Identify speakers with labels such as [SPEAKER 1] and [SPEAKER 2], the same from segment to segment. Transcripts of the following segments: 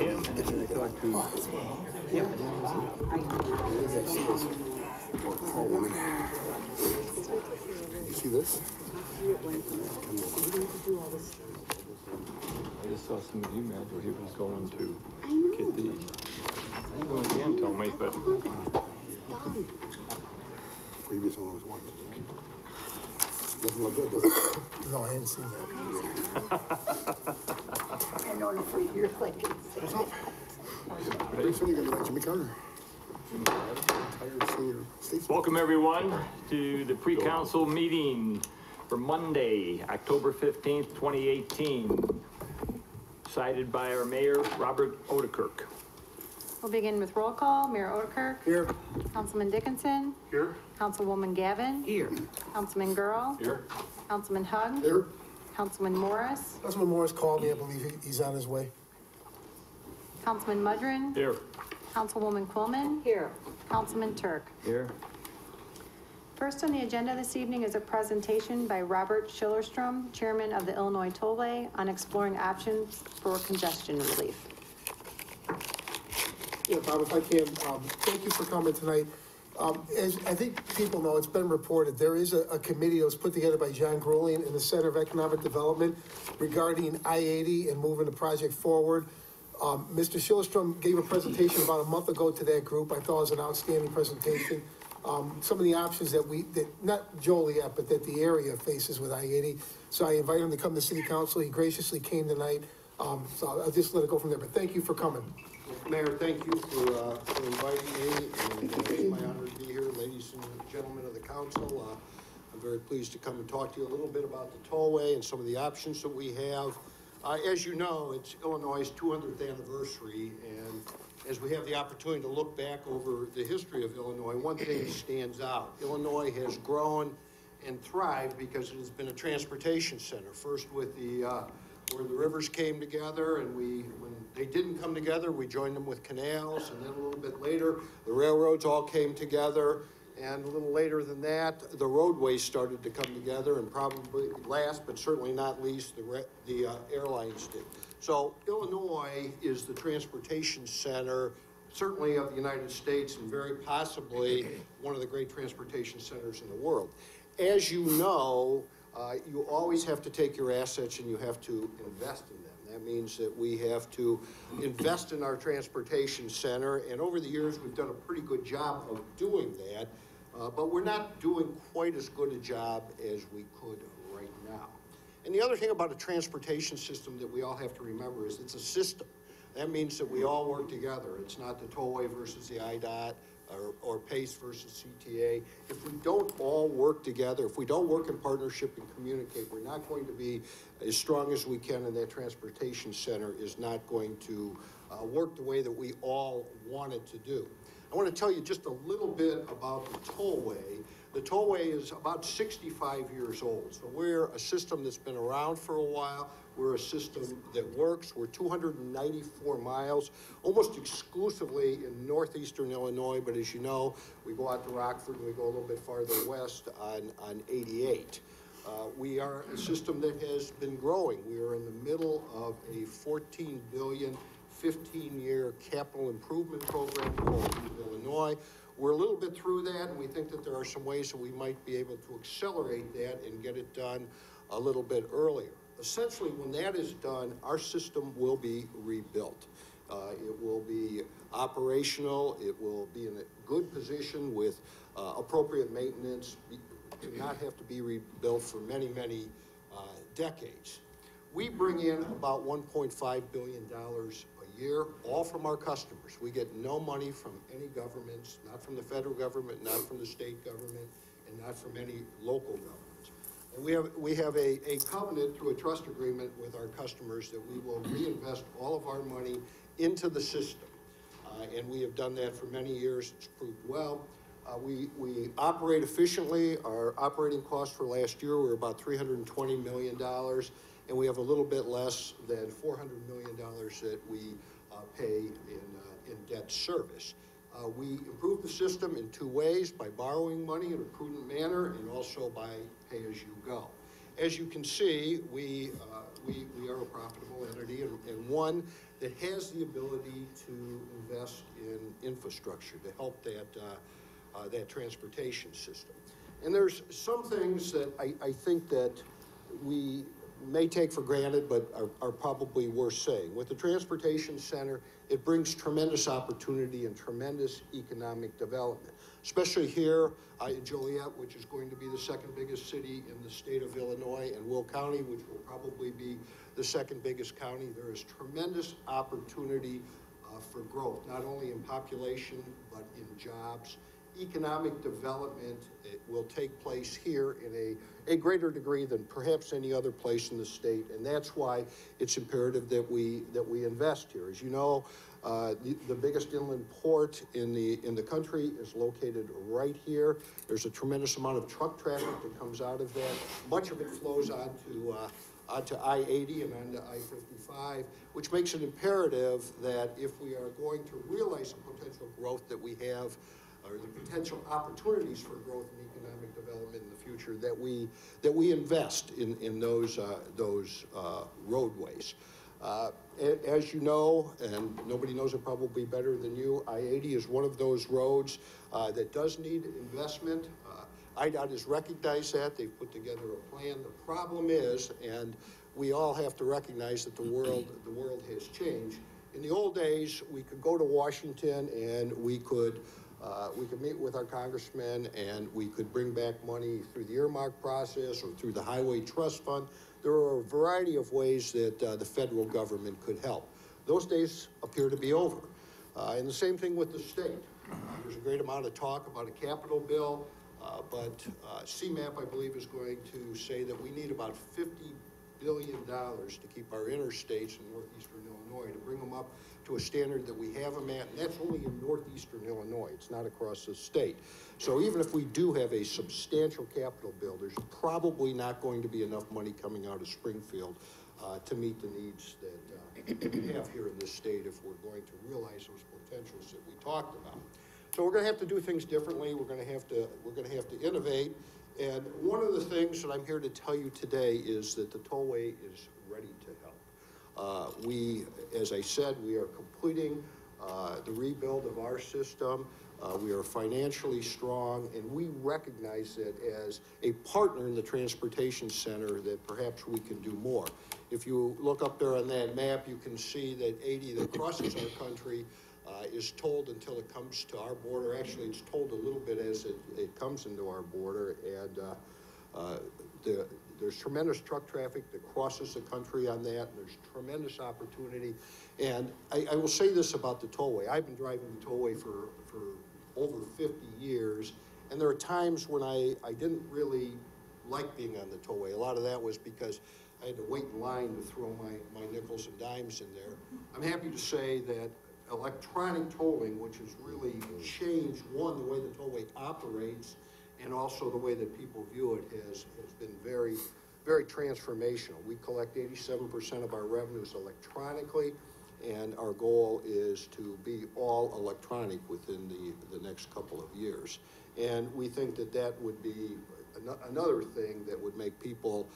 [SPEAKER 1] him, and then I talked to him.
[SPEAKER 2] Oh, woman. You see this?
[SPEAKER 1] I just saw some emails where he was going to get these. I don't know what Dan told me, but
[SPEAKER 2] Previous one was one. Doesn't look good, does it?
[SPEAKER 3] No, I hadn't seen that.
[SPEAKER 4] I know in 3 years like it's.
[SPEAKER 2] Pretty soon you're gonna be like Jimmy Carter. Retired senior statesman.
[SPEAKER 1] welcome everyone to the pre-council meeting for Monday, October 15th, 2018. Cited by our mayor, Robert Odekirk.
[SPEAKER 5] We'll begin with roll call. Mayor Odekirk.
[SPEAKER 3] Here.
[SPEAKER 5] Councilman Dickinson.
[SPEAKER 3] Here.
[SPEAKER 5] Councilwoman Gavin.
[SPEAKER 3] Here.
[SPEAKER 5] Councilman Girl.
[SPEAKER 1] Here.
[SPEAKER 5] Councilman Hug.
[SPEAKER 2] Here.
[SPEAKER 5] Councilman Morris.
[SPEAKER 3] Councilman Morris called me. I believe he's on his way.
[SPEAKER 5] Councilman Mudrin.
[SPEAKER 1] Here.
[SPEAKER 5] Councilwoman Quillman.
[SPEAKER 4] Here.
[SPEAKER 5] Councilman Turk.
[SPEAKER 1] Here.
[SPEAKER 5] First on the agenda this evening is a presentation by Robert Schillerstrom, Chairman of the Illinois Tollway, on exploring options for congestion relief.
[SPEAKER 3] Yeah, Bob, if I can, thank you for coming tonight. As I think people know, it's been reported, there is a committee that was put together by John Grulian in the Center of Economic Development regarding I-80 and moving the project forward. Mr. Schillerstrom gave a presentation about a month ago to that group. I thought it was an outstanding presentation. Some of the options that not Joliet, but that the area faces with I-80. So I invited him to come to City Council. He graciously came tonight. So I'll just let it go from there, but thank you for coming.
[SPEAKER 6] Mayor, thank you for inviting me, and it's my honor to be here, ladies and gentlemen of the council. I'm very pleased to come and talk to you a little bit about the tollway and some of the options that we have. As you know, it's Illinois' 200th anniversary, and as we have the opportunity to look back over the history of Illinois, one thing stands out. Illinois has grown and thrived because it has been a transportation center. First with where the rivers came together, and when they didn't come together, we joined them with canals, and then a little bit later, the railroads all came together, and a little later than that, the roadways started to come together, and probably last, but certainly not least, the airlines did. So Illinois is the transportation center, certainly of the United States, and very possibly one of the great transportation centers in the world. As you know, you always have to take your assets and you have to invest in them. That means that we have to invest in our transportation center, and over the years we've done a pretty good job of doing that, but we're not doing quite as good a job as we could right now. And the other thing about a transportation system that we all have to remember is it's a system. That means that we all work together. It's not the tollway versus the IDOT or PACE versus CTA. If we don't all work together, if we don't work in partnership and communicate, we're not going to be as strong as we can, and that transportation center is not going to work the way that we all want it to do. I want to tell you just a little bit about the tollway. The tollway is about 65 years old, so we're a system that's been around for a while. We're a system that works. We're 294 miles, almost exclusively in northeastern Illinois, but as you know, we go out to Rockford and we go a little bit farther west on 88. We are a system that has been growing. We are in the middle of a $14 billion, 15-year capital improvement program called Illinois. We're a little bit through that, and we think that there are some ways that we might be able to accelerate that and get it done a little bit earlier. Essentially, when that is done, our system will be rebuilt. It will be operational. It will be in a good position with appropriate maintenance. It will not have to be rebuilt for many, many decades. We bring in about $1.5 billion a year, all from our customers. We get no money from any governments, not from the federal government, not from the state government, and not from any local government. And we have a covenant through a trust agreement with our customers that we will reinvest all of our money into the system. And we have done that for many years. It's proved well. We operate efficiently. Our operating costs for last year were about $320 million, and we have a little bit less than $400 million that we pay in debt service. We improve the system in two ways: by borrowing money in a prudent manner and also by pay-as-you-go. As you can see, we are a profitable entity, and one that has the ability to invest in infrastructure to help that transportation system. And there's some things that I think that we may take for granted, but are probably worth saying. With the Transportation Center, it brings tremendous opportunity and tremendous economic development, especially here in Joliet, which is going to be the second biggest city in the state of Illinois, and Will County, which will probably be the second biggest county. There is tremendous opportunity for growth, not only in population, but in jobs. Economic development will take place here in a greater degree than perhaps any other place in the state, and that's why it's imperative that we invest here. As you know, the biggest inland port in the country is located right here. There's a tremendous amount of truck traffic that comes out of that. Much of it flows onto I-80 and onto I-55, which makes it imperative that if we are going to realize the potential growth that we have, or the potential opportunities for growth and economic development in the future, that we invest in those roadways. As you know, and nobody knows it probably better than you, I-80 is one of those roads that does need investment. IDOT has recognized that. They've put together a plan. The problem is, and we all have to recognize that the world has changed. In the old days, we could go to Washington and we could meet with our congressmen and we could bring back money through the earmark process or through the Highway Trust Fund. There are a variety of ways that the federal government could help. Those days appear to be over. And the same thing with the state. There's a great amount of talk about a capital bill, but CMAP, I believe, is going to say that we need about $50 billion to keep our interstates in northeastern Illinois, to bring them up to a standard that we have them at, and that's only in northeastern Illinois. It's not across the state. So even if we do have a substantial capital bill, there's probably not going to be enough money coming out of Springfield to meet the needs that we have here in this state if we're going to realize those potentials that we talked about. So we're going to have to do things differently. We're going to have to innovate. And one of the things that I'm here to tell you today is that the tollway is ready to help. As I said, we are completing the rebuild of our system. We are financially strong, and we recognize that as a partner in the Transportation Center that perhaps we can do more. If you look up there on that map, you can see that 80 that crosses our country is tolled until it comes to our border. Actually, it's tolled a little bit as it comes into our border, and there's tremendous truck traffic that crosses the country on that, and there's tremendous opportunity. And I will say this about the tollway. I've been driving the tollway for over 50 years, and there are times when I didn't really like being on the tollway. A lot of that was because I had to wait in line to throw my nickels and dimes in there. I'm happy to say that electronic tolling, which has really changed, one, the way the tollway operates, and also the way that people view it has been very, very transformational. We collect 87% of our revenues electronically, and our goal is to be all electronic within the next couple of years. And we think that that would be another thing that would make people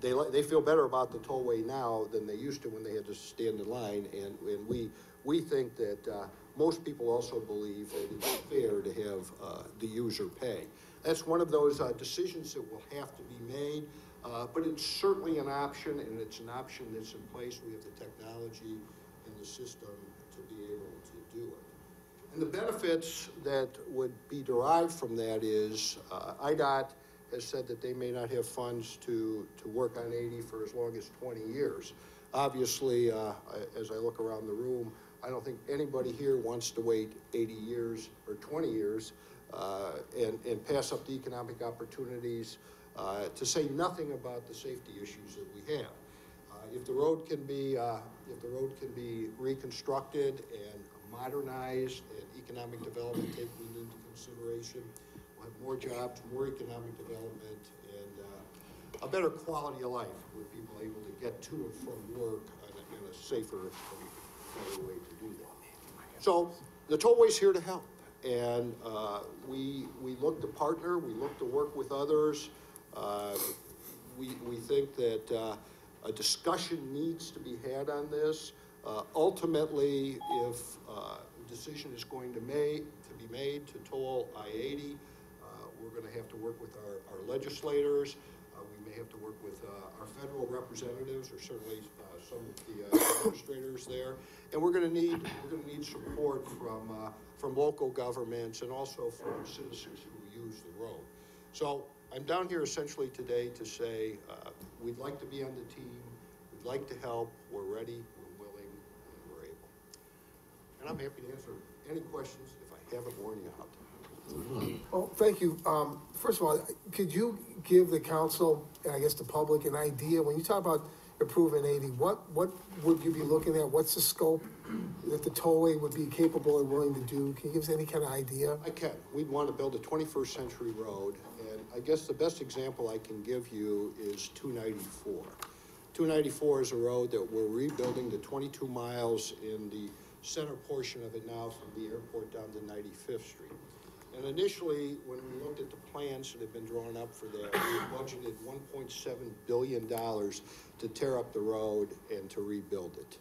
[SPEAKER 6] they feel better about the tollway now than they used to when they had to stand in line, and we think that most people also believe that it's fair to have the user pay. That's one of those decisions that will have to be made, but it's certainly an option, and it's an option that's in place. We have the technology and the system to be able to do it. And the benefits that would be derived from that is IDOT has said that they may not have funds to work on 80 for as long as 20 years. Obviously, as I look around the room, I don't think anybody here wants to wait 80 years or 20 years and pass up the economic opportunities, to say nothing about the safety issues that we have. If the road can be reconstructed and modernized, and economic development taken into consideration, we'll have more jobs, more economic development, and a better quality of life with people able to get to and from work in a safer and better way to do that. So the tollway's here to help, and we look to partner, we look to work with others. We think that a discussion needs to be had on this. Ultimately, if a decision is going to be made to toll I-80, we're going to have to work with our legislators. We may have to work with our federal representatives, or certainly some of the administrators there, and we're going to need support from local governments and also from citizens who use the road. So I'm down here essentially today to say we'd like to be on the team, we'd like to help, we're ready, we're willing, and we're able. And I'm happy to answer any questions if I haven't worn you out.
[SPEAKER 3] Well, thank you. First of all, could you give the council, and I guess the public, an idea, when you talk about improving 80, what would you be looking at? What's the scope that the tollway would be capable and willing to do? Can you give us any kind of idea?
[SPEAKER 6] I can. We'd want to build a 21st century road, and I guess the best example I can give you is 294. 294 is a road that we're rebuilding the 22 miles in the center portion of it now from the airport down to 95th Street. And initially, when we looked at the plans that had been drawn up for that, we budgeted $1.7 billion to tear up the road and to rebuild it.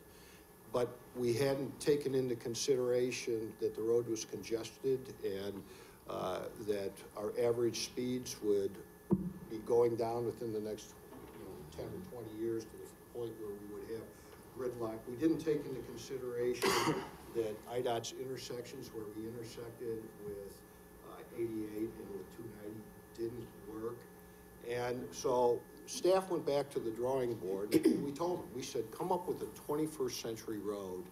[SPEAKER 6] But we hadn't taken into consideration that the road was congested and that our average speeds would be going down within the next 10 or 20 years to the point where we would have gridlock. We didn't take into consideration that IDOT's intersections where we intersected with 88 and with 290 didn't work. And so staff went back to the drawing board and we told them, we said, come up with a 21st century road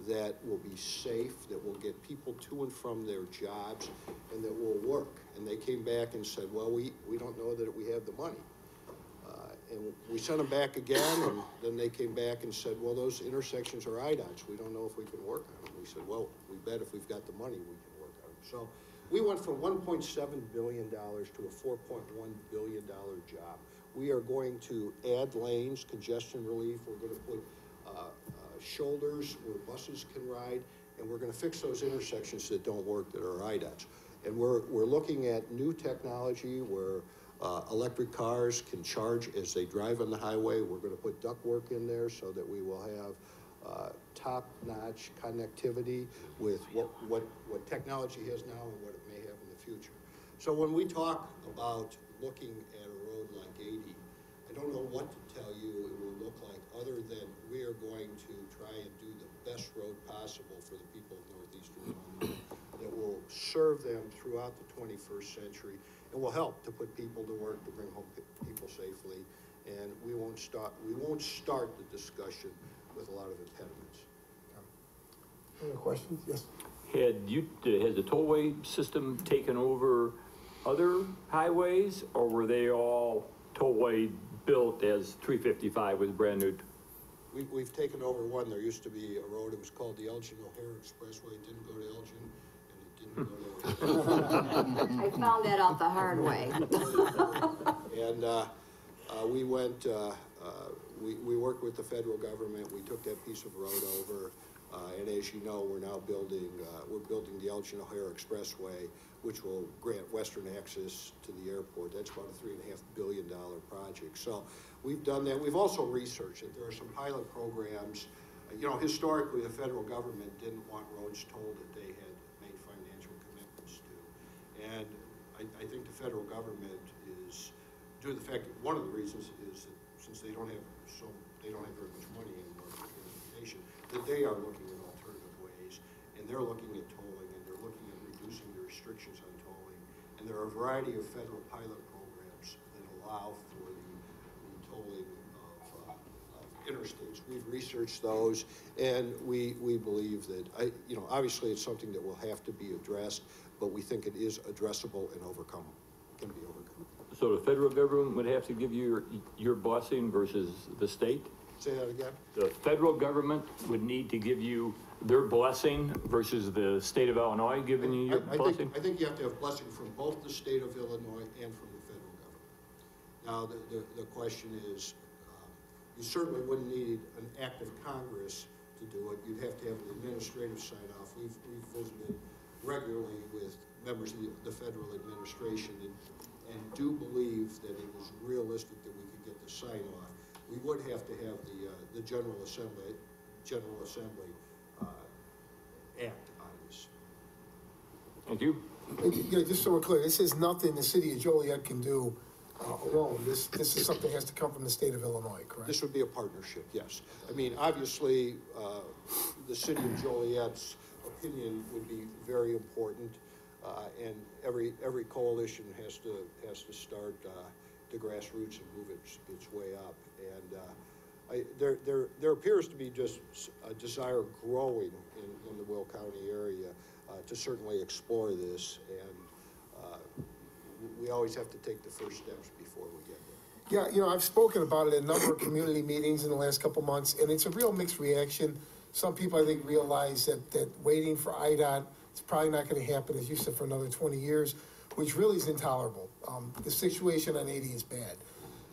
[SPEAKER 6] that will be safe, that will get people to and from their jobs, and that will work. And they came back and said, well, we don't know that we have the money. And we sent them back again, and then they came back and said, well, those intersections are IDOTs. We don't know if we can work on them. We said, well, we bet if we've got the money, we can work on them. So we went from $1.7 billion to a $4.1 billion job. We are going to add lanes, congestion relief. We're going to put shoulders where buses can ride, and we're going to fix those intersections that don't work that are IDOTs. And we're looking at new technology where electric cars can charge as they drive on the highway. We're going to put ductwork in there so that we will have top-notch connectivity with what technology has now and what it may have in the future. So when we talk about looking at a road like 80, I don't know what to tell you it will look like other than we are going to try and do the best road possible for the people of northeastern Illinois that will serve them throughout the 21st century and will help to put people to work, to bring home people safely. And we won't start the discussion with a lot of impediments.
[SPEAKER 3] Any questions? Yes.
[SPEAKER 1] Has the tollway system taken over other highways, or were they all tollway built as 355 was brand new?
[SPEAKER 6] We've taken over one. There used to be a road, it was called the Elgin-O'Hare Expressway. It didn't go to Elgin, and it didn't go to...
[SPEAKER 4] I found that out the hard way.
[SPEAKER 6] And we went, we worked with the federal government. We took that piece of road over, and as you know, we're now building, the Elgin-O'Hare Expressway, which will grant western access to the airport. That's about a $3.5 billion project. So we've done that. We've also researched it. There are some pilot programs. Historically, the federal government didn't want roads tolled that they had made financial commitments to. And I think the federal government is, due to the fact that one of the reasons is that since they don't have very much money anymore for transportation, that they are looking at alternative ways, and they're looking at tolling, and they're looking at reducing the restrictions on tolling. And there are a variety of federal pilot programs that allow for the tolling of interstates. We've researched those, and we believe that, obviously it's something that will have to be addressed, but we think it is addressable and can be overcome.
[SPEAKER 1] So the federal government would have to give you your blessing versus the state?
[SPEAKER 6] Say that again?
[SPEAKER 1] The federal government would need to give you their blessing versus the state of Illinois giving you your blessing?
[SPEAKER 6] I think you have to have blessing from both the state of Illinois and from the federal government. Now, the question is, you certainly wouldn't need an act of Congress to do it. You'd have to have an administrative sign-off. We've visited regularly with members of the federal administration and do believe that it is realistic that we could get the sign-off. We would have to have the General Assembly General Assembly act on this.
[SPEAKER 1] Thank you.
[SPEAKER 3] Yeah, just so we're clear, this is nothing the city of Joliet can do alone. This is something that has to come from the state of Illinois, correct?
[SPEAKER 6] This would be a partnership, yes. I mean, obviously, the city of Joliet's opinion would be very important, and every coalition has to start the grassroots and move its way up. And there appears to be just a desire growing in the Will County area to certainly explore this, and we always have to take the first steps before we get there.
[SPEAKER 3] Yeah, you know, I've spoken about it at a number of community meetings in the last couple months, and it's a real mixed reaction. Some people, I think, realize that waiting for IDOT, it's probably not gonna happen, as you said, for another 20 years, which really is intolerable. The situation on 80 is bad.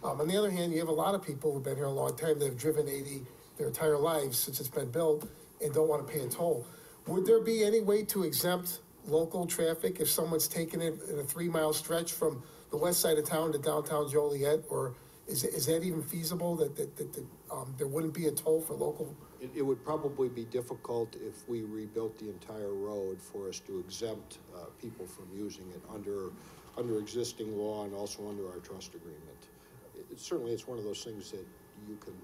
[SPEAKER 3] On the other hand, you have a lot of people who've been here a long time that have driven 80 their entire lives since it's been built and don't wanna pay a toll. Would there be any way to exempt local traffic if someone's taking it in a 3-mile stretch from the west side of town to downtown Joliet? Or is that even feasible, that there wouldn't be a toll for local?
[SPEAKER 6] It would probably be difficult if we rebuilt the entire road for us to exempt people from using it under existing law and also under our trust agreement. Certainly, it's one of those things that you can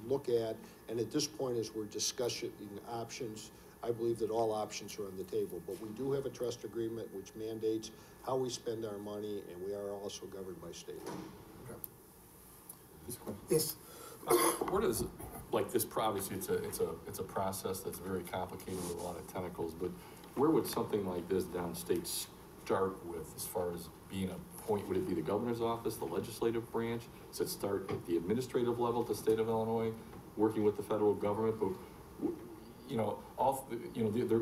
[SPEAKER 6] look at, and at this point, as we're discussing options, I believe that all options are on the table, but we do have a trust agreement which mandates how we spend our money, and we are also governed by state law.
[SPEAKER 3] Yes.
[SPEAKER 7] Where does, like this, obviously it's a process that's very complicated with a lot of tentacles, but where would something like this downstate start with, as far as being a point? Would it be the governor's office, the legislative branch? Does it start at the administrative level at the state of Illinois, working with the federal government? But you know,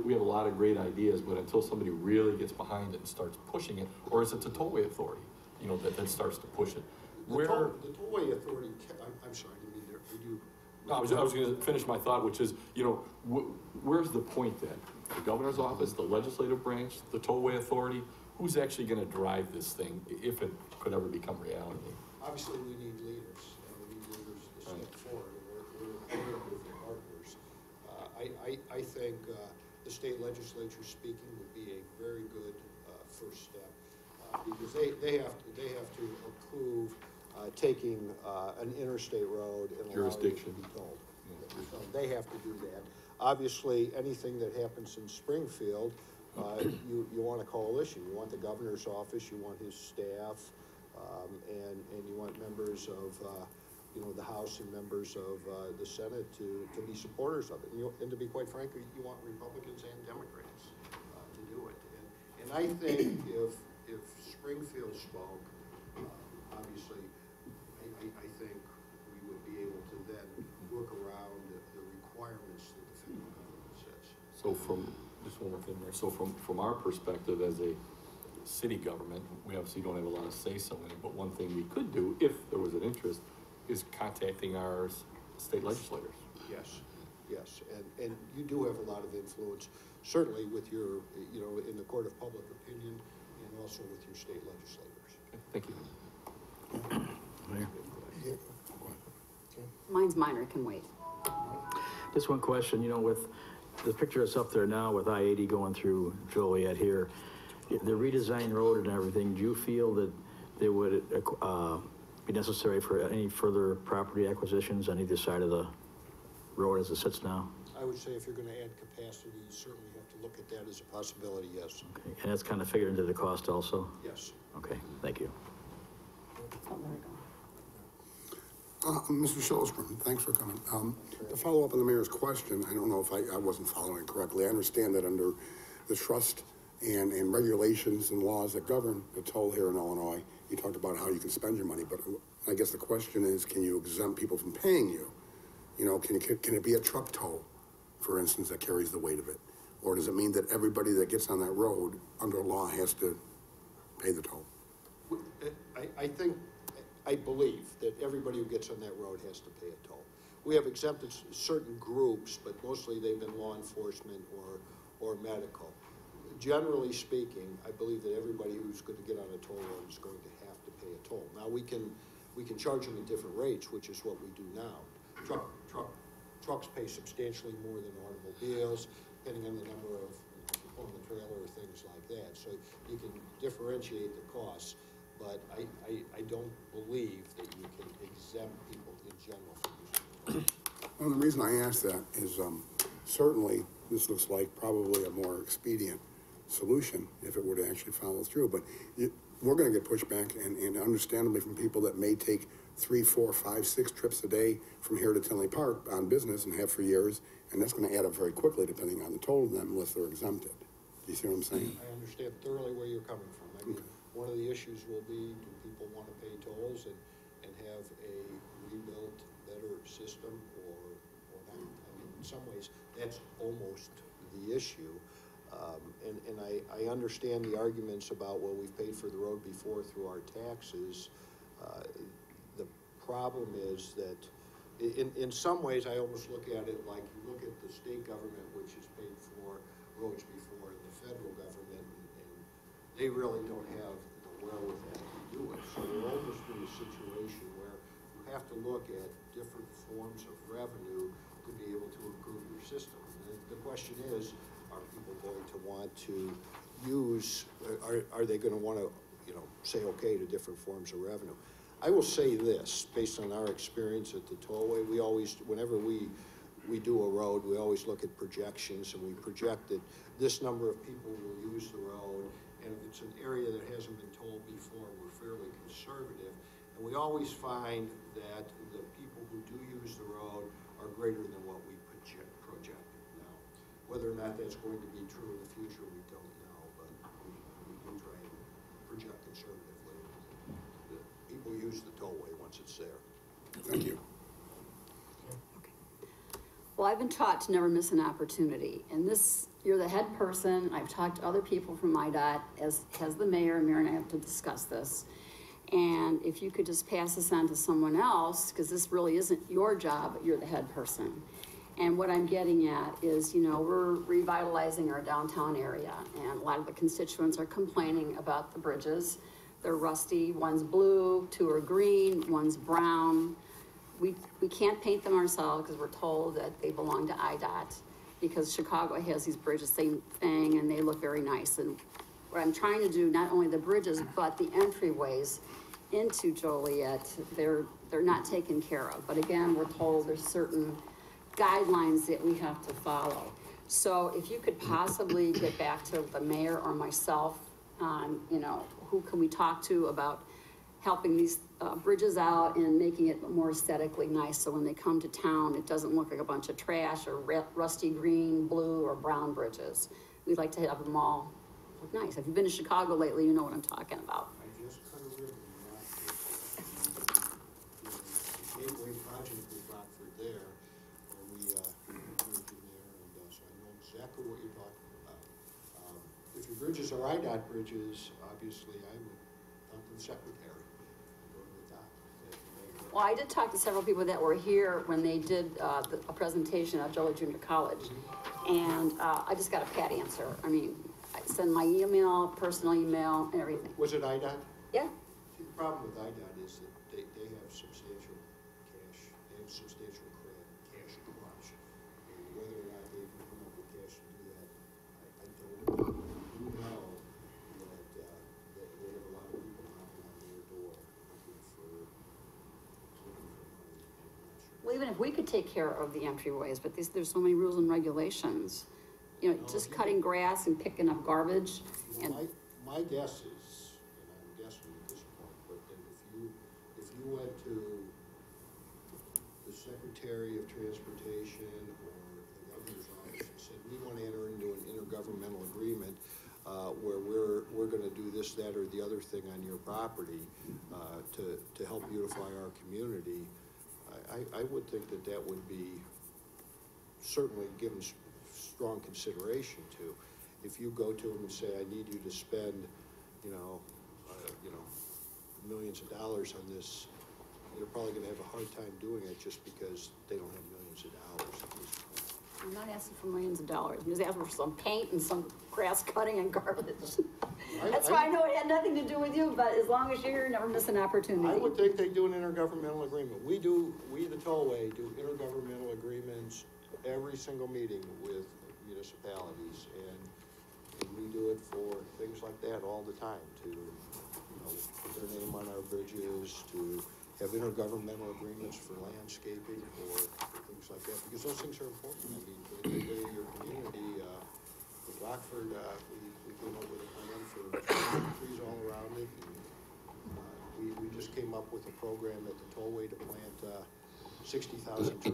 [SPEAKER 7] we have a lot of great ideas, but until somebody really gets behind it and starts pushing it, or is it the tollway authority, you know, that starts to push it?
[SPEAKER 6] The tollway authority, I'm sorry, I didn't mean there, did you?
[SPEAKER 7] No, I was going to finish my thought, which is, you know, where's the point then? The governor's office, the legislative branch, the tollway authority? Who's actually going to drive this thing, if it could ever become reality?
[SPEAKER 6] Obviously, we need leaders, and we need leaders to step forward, and we're with the partners. I think the state legislature speaking would be a very good first step, because they have to approve taking an interstate road and allowing it to be tolled. So they have to do that. Obviously, anything that happens in Springfield, you want a coalition. You want the governor's office, you want his staff, and you want members of the House and members of the Senate to be supporters of it. And to be quite frank, you want Republicans and Democrats to do it. And I think if Springfield spoke, obviously, I think we would be able to then work around the requirements that the federal government sets.
[SPEAKER 7] So just one more thing there. So from our perspective as a city government, we obviously don't have a lot of say-so in it, but one thing we could do, if there was an interest, is contacting our state legislators.
[SPEAKER 6] Yes, and you do have a lot of influence, certainly with your, in the court of public opinion, and also with your state legislators.
[SPEAKER 7] Okay, thank you.
[SPEAKER 4] Mine's minor, can wait.
[SPEAKER 8] Just one question, with the picture that's up there now with I-80 going through Joliet here, the redesigned road and everything, do you feel that they would be necessary for any further property acquisitions on either side of the road as it sits now?
[SPEAKER 6] I would say if you're going to add capacity, you certainly have to look at that as a possibility, yes.
[SPEAKER 8] Okay. And that's kind of figured into the cost also?
[SPEAKER 6] Yes.
[SPEAKER 8] Okay, thank you.
[SPEAKER 2] Mr. Shillstrom, thanks for coming. To follow up on the mayor's question, I don't know if I wasn't following correctly. I understand that under the trust and regulations and laws that govern the toll here in Illinois, you talked about how you can spend your money, but I guess the question is, can you exempt people from paying you? Can it be a truck toll, for instance, that carries the weight of it? Or does it mean that everybody that gets on that road under law has to pay the toll?
[SPEAKER 6] I believe that everybody who gets on that road has to pay a toll. We have exempted certain groups, but mostly they've been law enforcement or medical. Generally speaking, I believe that everybody who's going to get on a toll road is going to have to pay a toll. Now we can charge them at different rates, which is what we do now. Truck trucks pay substantially more than automobiles, depending on the number of, if you pull in the trailer or things like that. So you can differentiate the costs, but I don't believe that you can exempt people in general from using it.
[SPEAKER 2] Well, the reason I ask that is, certainly, this looks like probably a more expedient solution if it were to actually follow through, but we're gonna get pushback and understandably from people that may take 3, 4, 5, 6 trips a day from here to Tinley Park on business and have for years, and that's gonna add up very quickly depending on the total of them unless they're exempted. Do you see what I'm saying?
[SPEAKER 6] I understand thoroughly where you're coming from. I mean, one of the issues will be, do people want to pay tolls and have a rebuilt, better system or not? I mean, in some ways, that's almost the issue. And I understand the arguments about, well, we've paid for the road before through our taxes. The problem is that in some ways, I almost look at it like you look at the state government, which has paid for roads before, and the federal government, and they really don't have the wherewithal to do it. So we're almost in a situation where you have to look at different forms of revenue to be able to improve your system. And the question is, are people going to want to use, are they going to want to, say okay to different forms of revenue? I will say this, based on our experience at the tollway, we always, whenever we do a road, we always look at projections, and we project that this number of people will use the road, and if it's an area that hasn't been tolled before, we're fairly conservative, and we always find that the people who do use the road are greater than what we projected. Now, whether or not that's going to be true in the future, we don't know, but we do try and project conservatively. The people use the tollway once it's there.
[SPEAKER 2] Thank you.
[SPEAKER 4] Well, I've been taught to never miss an opportunity, and you're the head person. I've talked to other people from IDOT, as has the mayor. Mayor and I have to discuss this. And if you could just pass this on to someone else, because this really isn't your job, but you're the head person. And what I'm getting at is, we're revitalizing our downtown area, and a lot of the constituents are complaining about the bridges. They're rusty, one's blue, 2 are green, one's brown. We can't paint them ourselves because we're told that they belong to IDOT, because Chicago has these bridges, same thing, and they look very nice. And what I'm trying to do, not only the bridges, but the entryways into Joliet, they're not taken care of. But again, we're told there's certain guidelines that we have to follow. So if you could possibly get back to the mayor or myself on, who can we talk to about helping these bridges out and making it more aesthetically nice, so when they come to town, it doesn't look like a bunch of trash or rusty green, blue, or brown bridges. We'd like to have them all look nice. If you've been to Chicago lately, you know what I'm talking about.
[SPEAKER 6] I just cut a ribbon the gateway project with Rockford there, where we moved in there, and so I know exactly what you're talking about. If your bridges are IDOT bridges, obviously I would talk to the secretary.
[SPEAKER 4] Well, I did talk to several people that were here when they did a presentation at Joliet Junior College, and I just got a pat answer. I mean, I send my email, personal email, and everything.
[SPEAKER 6] Was it IDOT?
[SPEAKER 4] Yeah.
[SPEAKER 6] See, the problem with IDOT is that they have substantial cash, they have substantial cash crunch. And whether or not they can come up with cash to do that, I don't know. We know that they have a lot of people knocking on their door looking for money.
[SPEAKER 4] Well, even if we could take care of the entryways, but there's so many rules and regulations. Just cutting grass and picking up garbage. And
[SPEAKER 6] my guess is, and I'm guessing at this point, but that if you went to the Secretary of Transportation or the governor's office and said, we want to enter into an intergovernmental agreement where we're going to do this, that, or the other thing on your property to help beautify our community, I would think that would be certainly given strong consideration to. If you go to them and say, I need you to spend, millions of dollars on this, they're probably going to have a hard time doing it just because they don't have millions of dollars at this point.
[SPEAKER 4] I'm not asking for millions of dollars, I'm just asking for some paint and some grass cutting and garbage. That's why I know it had nothing to do with you, but as long as you're here, never miss an opportunity.
[SPEAKER 6] I would think they do an intergovernmental agreement. We, the Tollway, do intergovernmental agreements every single meeting with municipalities, and we do it for things like that all the time, to, put their name on our bridges, to have intergovernmental agreements for landscaping, for things like that, because those things are important. I mean, for the good of your community, with Rockford, we came up with a plan for trees all around it, and we just came up with a program at the Tollway to plant 60,000 trees,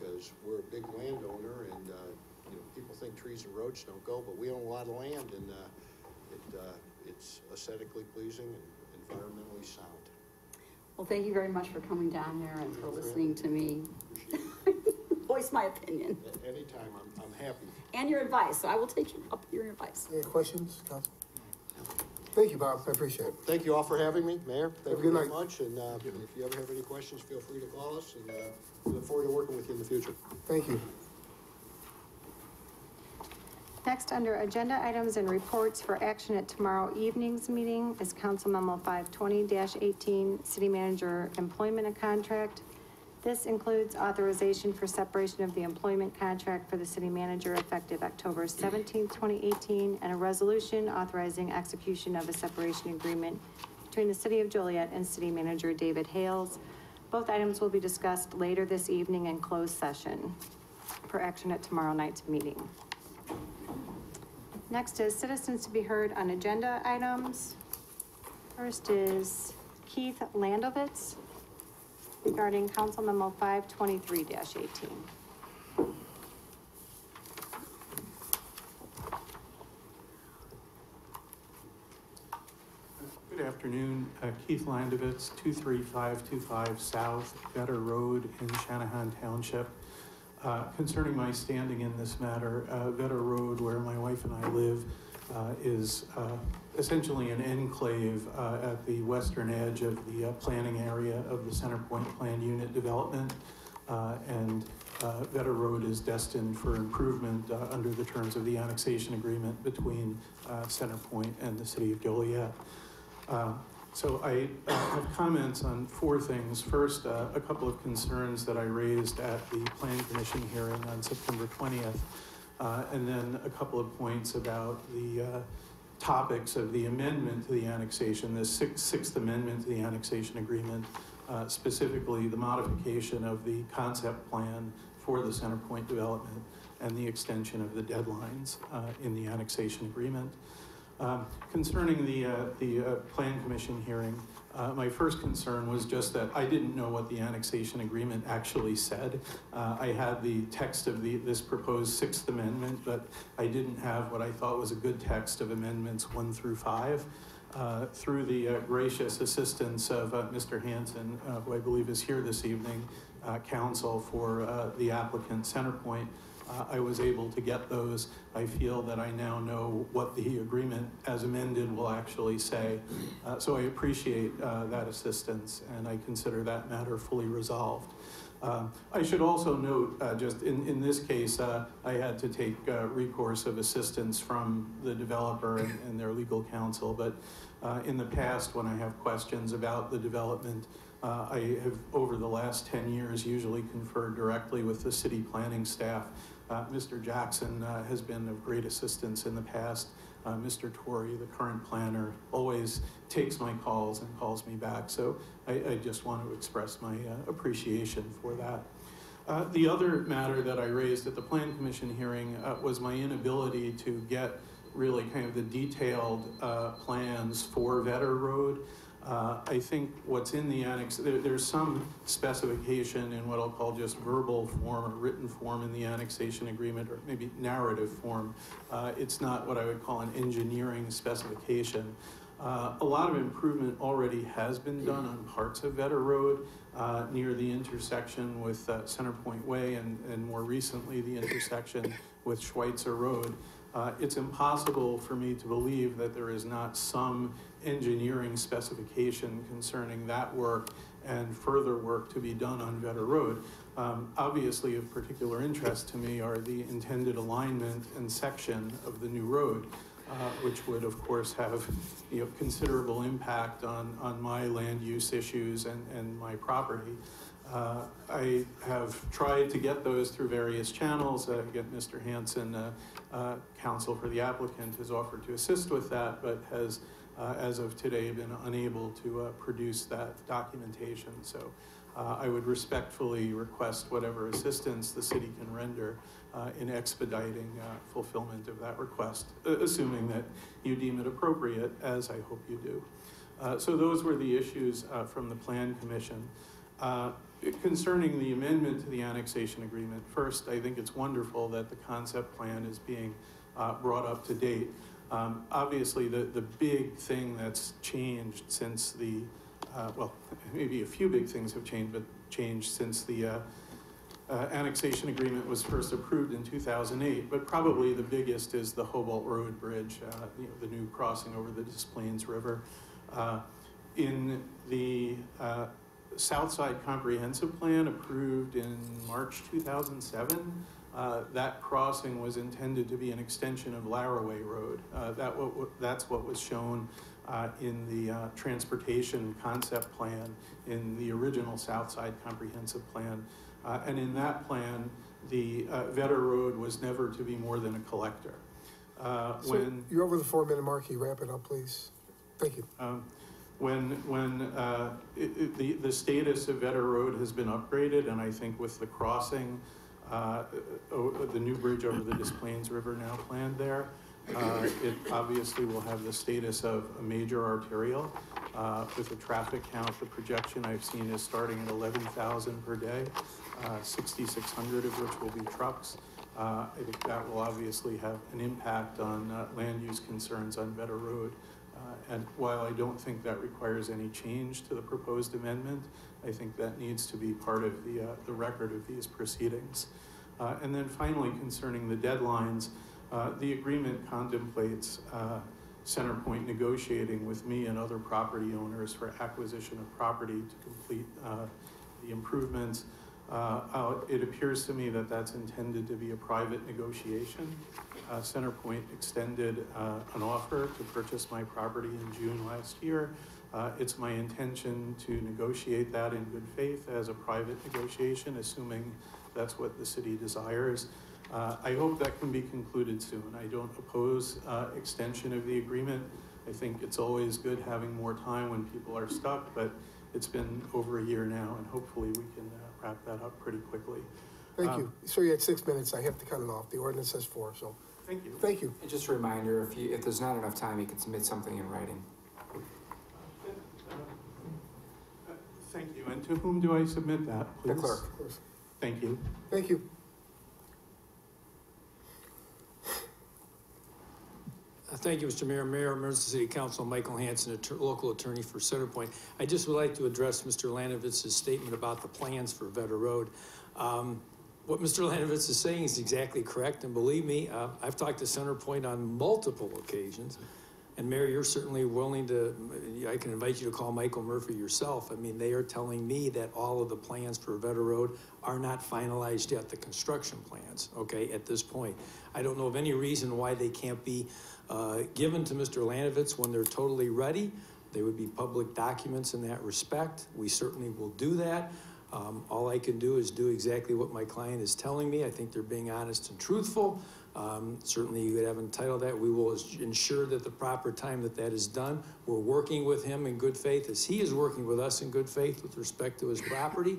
[SPEAKER 6] because we're a big landowner, and people think trees and roads don't go, but we own a lot of land, and it's aesthetically pleasing and environmentally sound.
[SPEAKER 4] Well, thank you very much for coming down here and for listening to me voice my opinion.
[SPEAKER 6] Anytime, I'm happy.
[SPEAKER 4] And your advice, so I will take up your advice.
[SPEAKER 3] Any questions, Council? Thank you, Bob, I appreciate it.
[SPEAKER 6] Thank you all for having me, Mayor. Thank you very
[SPEAKER 3] night.
[SPEAKER 6] much, and if you ever have any questions, feel free to call us, and we look forward to working with you in the future.
[SPEAKER 3] Thank you.
[SPEAKER 5] Next, under agenda items and reports for action at tomorrow evening's meeting is Council Memo 520-18, City Manager Employment and Contract. This includes authorization for separation of the employment contract for the city manager effective October 17, 2018, and a resolution authorizing execution of a separation agreement between the City of Joliet and City Manager David Hales. Both items will be discussed later this evening in closed session for action at tomorrow night's meeting. Next is citizens to be heard on agenda items. First is Keith Landovitz regarding Council Memo 523-18.
[SPEAKER 9] Good afternoon, Keith Landovitz, 23525 South Vetter Road in Shanahan Township. Concerning my standing in this matter, Vetter Road, where my wife and I live, is essentially an enclave at the western edge of the planning area of the Centerpoint Planned Unit development. And Vetter Road is destined for improvement under the terms of the annexation agreement between Centerpoint and the City of Joliet. So I have comments on four things. First, a couple of concerns that I raised at the Plan Commission hearing on September 20th, and then a couple of points about the topics of the amendment to the annexation, the Sixth Amendment to the annexation agreement, specifically the modification of the concept plan for the Centerpoint development and the extension of the deadlines in the annexation agreement. Concerning the Plan Commission hearing, my first concern was just that I didn't know what the annexation agreement actually said. I had the text of this proposed Sixth Amendment, but I didn't have what I thought was a good text of amendments 1 through 5. Through the gracious assistance of Mr. Hanson, who I believe is here this evening, counsel for the applicant Centerpoint, I was able to get those. I feel that I now know what the agreement as amended will actually say. So I appreciate that assistance, and I consider that matter fully resolved. I should also note, just in this case, I had to take recourse of assistance from the developer and their legal counsel, but in the past, when I have questions about the development, I have, over the last 10 years, usually conferred directly with the city planning staff. Mr. Jackson has been of great assistance in the past. Mr. Torrey, the current planner, always takes my calls and calls me back. So I just want to express my appreciation for that. The other matter that I raised at the Plan Commission hearing was my inability to get really kind of the detailed plans for Vetter Road. I think what's in the annex, there's some specification in what I'll call just verbal form or written form in the annexation agreement, or maybe narrative form. It's not what I would call an engineering specification. A lot of improvement already has been done on parts of Vetter Road near the intersection with Centerpoint Way and more recently the intersection with Schweitzer Road. It's impossible for me to believe that there is not some engineering specification concerning that work and further work to be done on Vetter Road. Obviously, of particular interest to me are the intended alignment and section of the new road, which would, of course, have considerable impact on my land use issues and my property. I have tried to get those through various channels. Again, Mr. Hanson, counsel for the applicant, has offered to assist with that, but has, as of today, been unable to produce that documentation. So I would respectfully request whatever assistance the city can render in expediting fulfillment of that request, assuming that you deem it appropriate, as I hope you do. So those were the issues from the Plan Commission. Concerning the amendment to the annexation agreement, first, I think it's wonderful that the concept plan is being brought up to date. Obviously, the big thing that's changed since the, well, maybe a few big things have changed, but changed since the annexation agreement was first approved in 2008, but probably the biggest is the Hobart Road Bridge, the new crossing over the Des Plaines River. In the Southside Comprehensive Plan approved in March 2007, that crossing was intended to be an extension of Laraway Road. That's what was shown in the transportation concept plan in the original Southside Comprehensive Plan. And in that plan, the Vetter Road was never to be more than a collector.
[SPEAKER 3] So you're over the 4-minute mark. Can you wrap it up, please? Thank you.
[SPEAKER 9] The status of Vetter Road has been upgraded, and I think with the crossing, the new bridge over the Des Plaines River now planned there, it obviously will have the status of a major arterial with a traffic count. The projection I've seen is starting at 11,000 per day, 6,600 of which will be trucks. I think that will obviously have an impact on land use concerns on Vetter Road. And while I don't think that requires any change to the proposed amendment, I think that needs to be part of the record of these proceedings. And then finally, concerning the deadlines, the agreement contemplates CenterPoint negotiating with me and other property owners for acquisition of property to complete the improvements. It appears to me that that's intended to be a private negotiation. CenterPoint extended an offer to purchase my property in June last year. It's my intention to negotiate that in good faith as a private negotiation, assuming that's what the city desires. I hope that can be concluded soon. I don't oppose extension of the agreement. I think it's always good having more time when people are stuck, but it's been over a year now, and hopefully we can wrap that up pretty quickly.
[SPEAKER 3] Thank you. So you had 6 minutes. I have to cut it off. The ordinance says 4, so.
[SPEAKER 9] Thank you.
[SPEAKER 3] Thank you.
[SPEAKER 10] And just a reminder, if there's not enough time, you can submit something in writing.
[SPEAKER 9] Thank you. And to whom do I submit that, please?
[SPEAKER 10] The clerk.
[SPEAKER 3] Of course.
[SPEAKER 9] Thank you.
[SPEAKER 3] Thank you.
[SPEAKER 11] Thank you, Mr. Mayor. Mayor, members of the City Council, Michael Hanson, local attorney for CenterPoint. I just would like to address Mr. Lanovitz's statement about the plans for Vetter Road. What Mr. Lanovitz is saying is exactly correct, and believe me, I've talked to CenterPoint on multiple occasions. And Mayor, you're certainly willing to, I can invite you to call Michael Murphy yourself. I mean, they are telling me that all of the plans for Vetter Road are not finalized yet, the construction plans, okay, at this point. I don't know of any reason why they can't be given to Mr. Lanovitz when they're totally ready. They would be public documents in that respect. We certainly will do that. All I can do is do exactly what my client is telling me. I think they're being honest and truthful. Certainly you would have entitled that. We will ensure that the proper time that is done. We're working with him in good faith as he is working with us in good faith with respect to his property,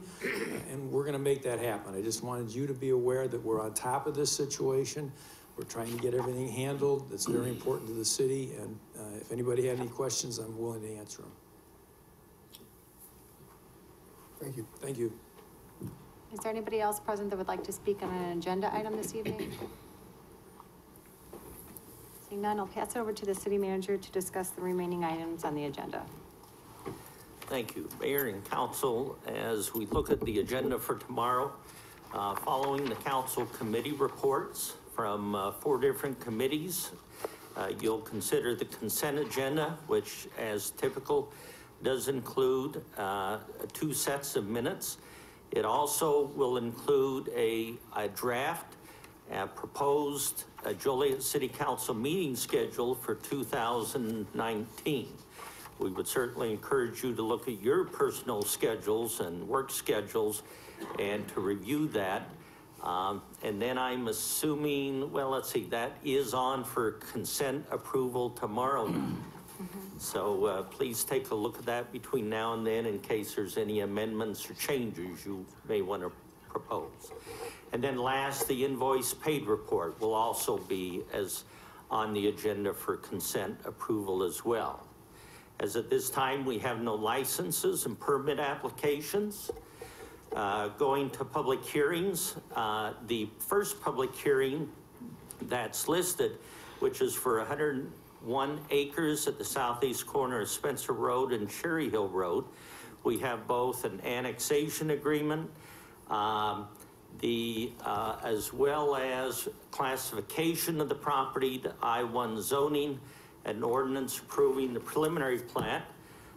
[SPEAKER 11] and we're gonna make that happen. I just wanted you to be aware that we're on top of this situation. We're trying to get everything handled. That's very important to the city, and if anybody had any questions, I'm willing to answer them.
[SPEAKER 3] Thank you.
[SPEAKER 11] Thank you.
[SPEAKER 5] Is there anybody else present that would like to speak on an agenda item this evening? Seeing none, I'll pass it over to the city manager to discuss the remaining items on the agenda.
[SPEAKER 12] Thank you, Mayor and Council. As we look at the agenda for tomorrow, following the council committee reports from 4 different committees, you'll consider the consent agenda, which, as typical, does include 2 sets of minutes. It also will include a draft, proposed Joliet City Council meeting schedule for 2019. We would certainly encourage you to look at your personal schedules and work schedules and to review that. And then I'm assuming, well, let's see, that is on for consent approval tomorrow night. So please take a look at that between now and then in case there's any amendments or changes you may want to propose. And then last, the invoice paid report will also be on the agenda for consent approval as well. As at this time, we have no licenses and permit applications. Going to public hearings, the first public hearing that's listed, which is for 101 acres at the southeast corner of Spencer Road and Cherry Hill Road. We have both an annexation agreement, as well as classification of the property to I-1 zoning, an ordinance approving the preliminary plat.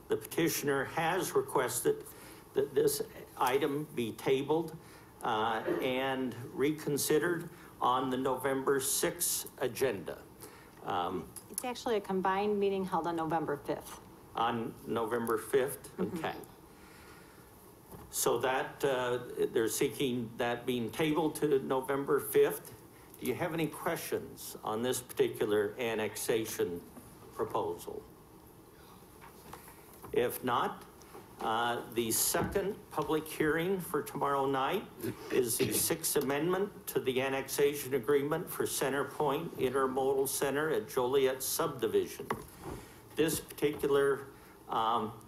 [SPEAKER 12] The petitioner has requested that this item be tabled and reconsidered on the November 6th agenda.
[SPEAKER 5] It's actually a combined meeting held on November 5th.
[SPEAKER 12] On November 5th? Okay. So that, they're seeking that being tabled to November 5th. Do you have any questions on this particular annexation proposal? If not, the second public hearing for tomorrow night is the 6th amendment to the annexation agreement for Center Point Intermodal Center at Joliet subdivision. This particular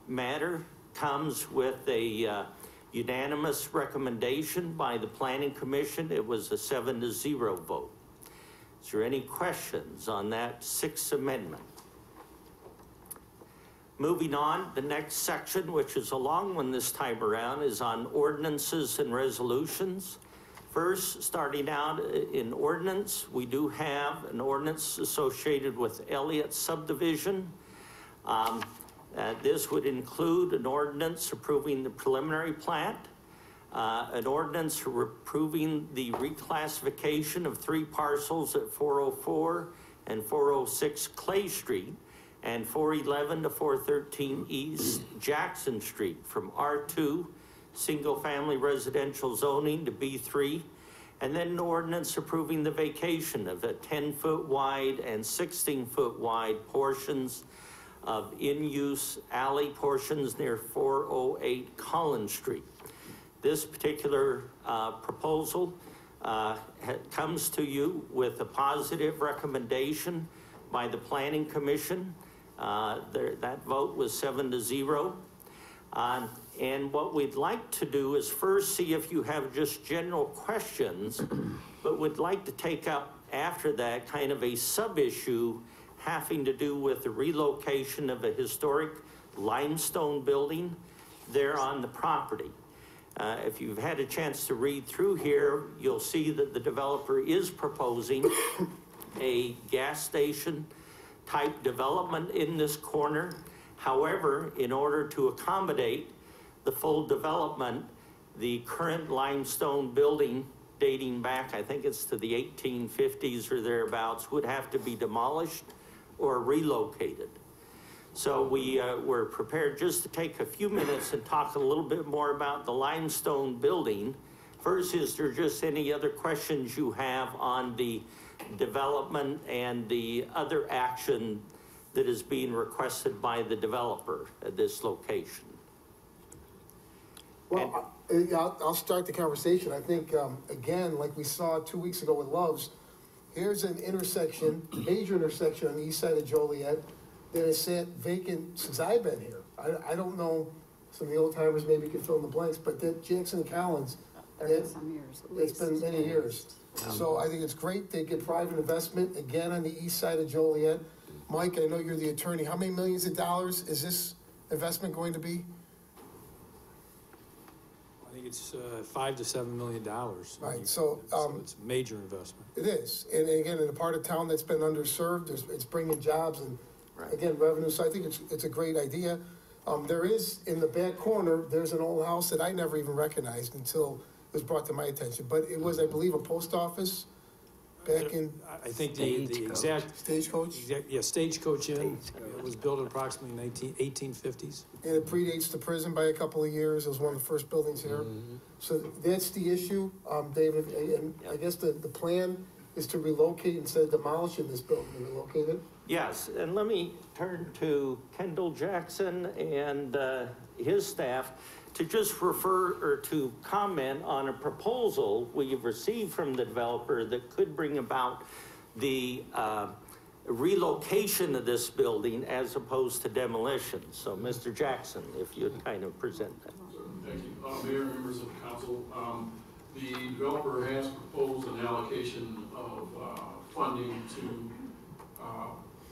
[SPEAKER 12] matter comes with a unanimous recommendation by the Planning Commission. It was a 7-0 vote. Is there any questions on that 6th amendment? Moving on, the next section, which is a long one this time around, is on ordinances and resolutions. First, starting out in ordinance, we do have an ordinance associated with Elliott subdivision. This would include an ordinance approving the preliminary plat, an ordinance approving the reclassification of 3 parcels at 404 and 406 Clay Street, and 411 to 413 East Jackson Street from R2, single-family residential zoning, to B3, and then an ordinance approving the vacation of a 10-foot wide and 16-foot wide portions of in-use alley portions near 408 Collins Street. This particular proposal comes to you with a positive recommendation by the Planning Commission. That vote was 7-0. And what we'd like to do is first see if you have just general questions, but would like to take up after that kind of a sub-issue having to do with the relocation of a historic limestone building there on the property. If you've had a chance to read through here, you'll see that the developer is proposing a gas station type development in this corner. However, in order to accommodate the full development, the current limestone building dating back, I think it's to the 1850s or thereabouts, would have to be demolished or relocated. So we're prepared just to take a few minutes and talk a little bit more about the limestone building. First, is there just any other questions you have on the development and the other action that is being requested by the developer at this location?
[SPEAKER 3] Well, I'll start the conversation. I think, again, like we saw 2 weeks ago with Love's, here's an intersection, major intersection on the east side of Joliet that has sat vacant since I've been here. I don't know, some of the old timers maybe can fill in the blanks, but that Jackson and Collins,
[SPEAKER 4] Some years.
[SPEAKER 3] it's been many years. So I think it's great they get private investment, again, on the east side of Joliet. Mike, I know you're the attorney. How many millions of dollars is this investment going to be?
[SPEAKER 11] I think it's $5 to $7 million.
[SPEAKER 3] Right, so
[SPEAKER 11] it's a major investment.
[SPEAKER 3] it is. And again, in a part of town that's been underserved, it's bringing jobs and,
[SPEAKER 12] Right.
[SPEAKER 3] again, revenue. So I think it's a great idea. There is, in the back corner, there's an old house that I never even recognized until it was brought to my attention, but it was, I believe, a post office back in
[SPEAKER 11] I think the exact.
[SPEAKER 3] Stagecoach,
[SPEAKER 11] Yeah, Stagecoach Inn, it was built in approximately 1850s.
[SPEAKER 3] and it predates the prison by a couple of years. It was one of the first buildings here. So that's the issue, David, and I guess the plan is to relocate instead of demolishing this building, relocate it?
[SPEAKER 12] Yes, and let me turn to Kendall Jackson and his staff to just refer or to comment on a proposal we have received from the developer that could bring about the relocation of this building as opposed to demolition. So, Mr. Jackson, if you'd kind of present that.
[SPEAKER 13] Thank you. Mayor, members of the council, the developer has proposed an allocation of funding to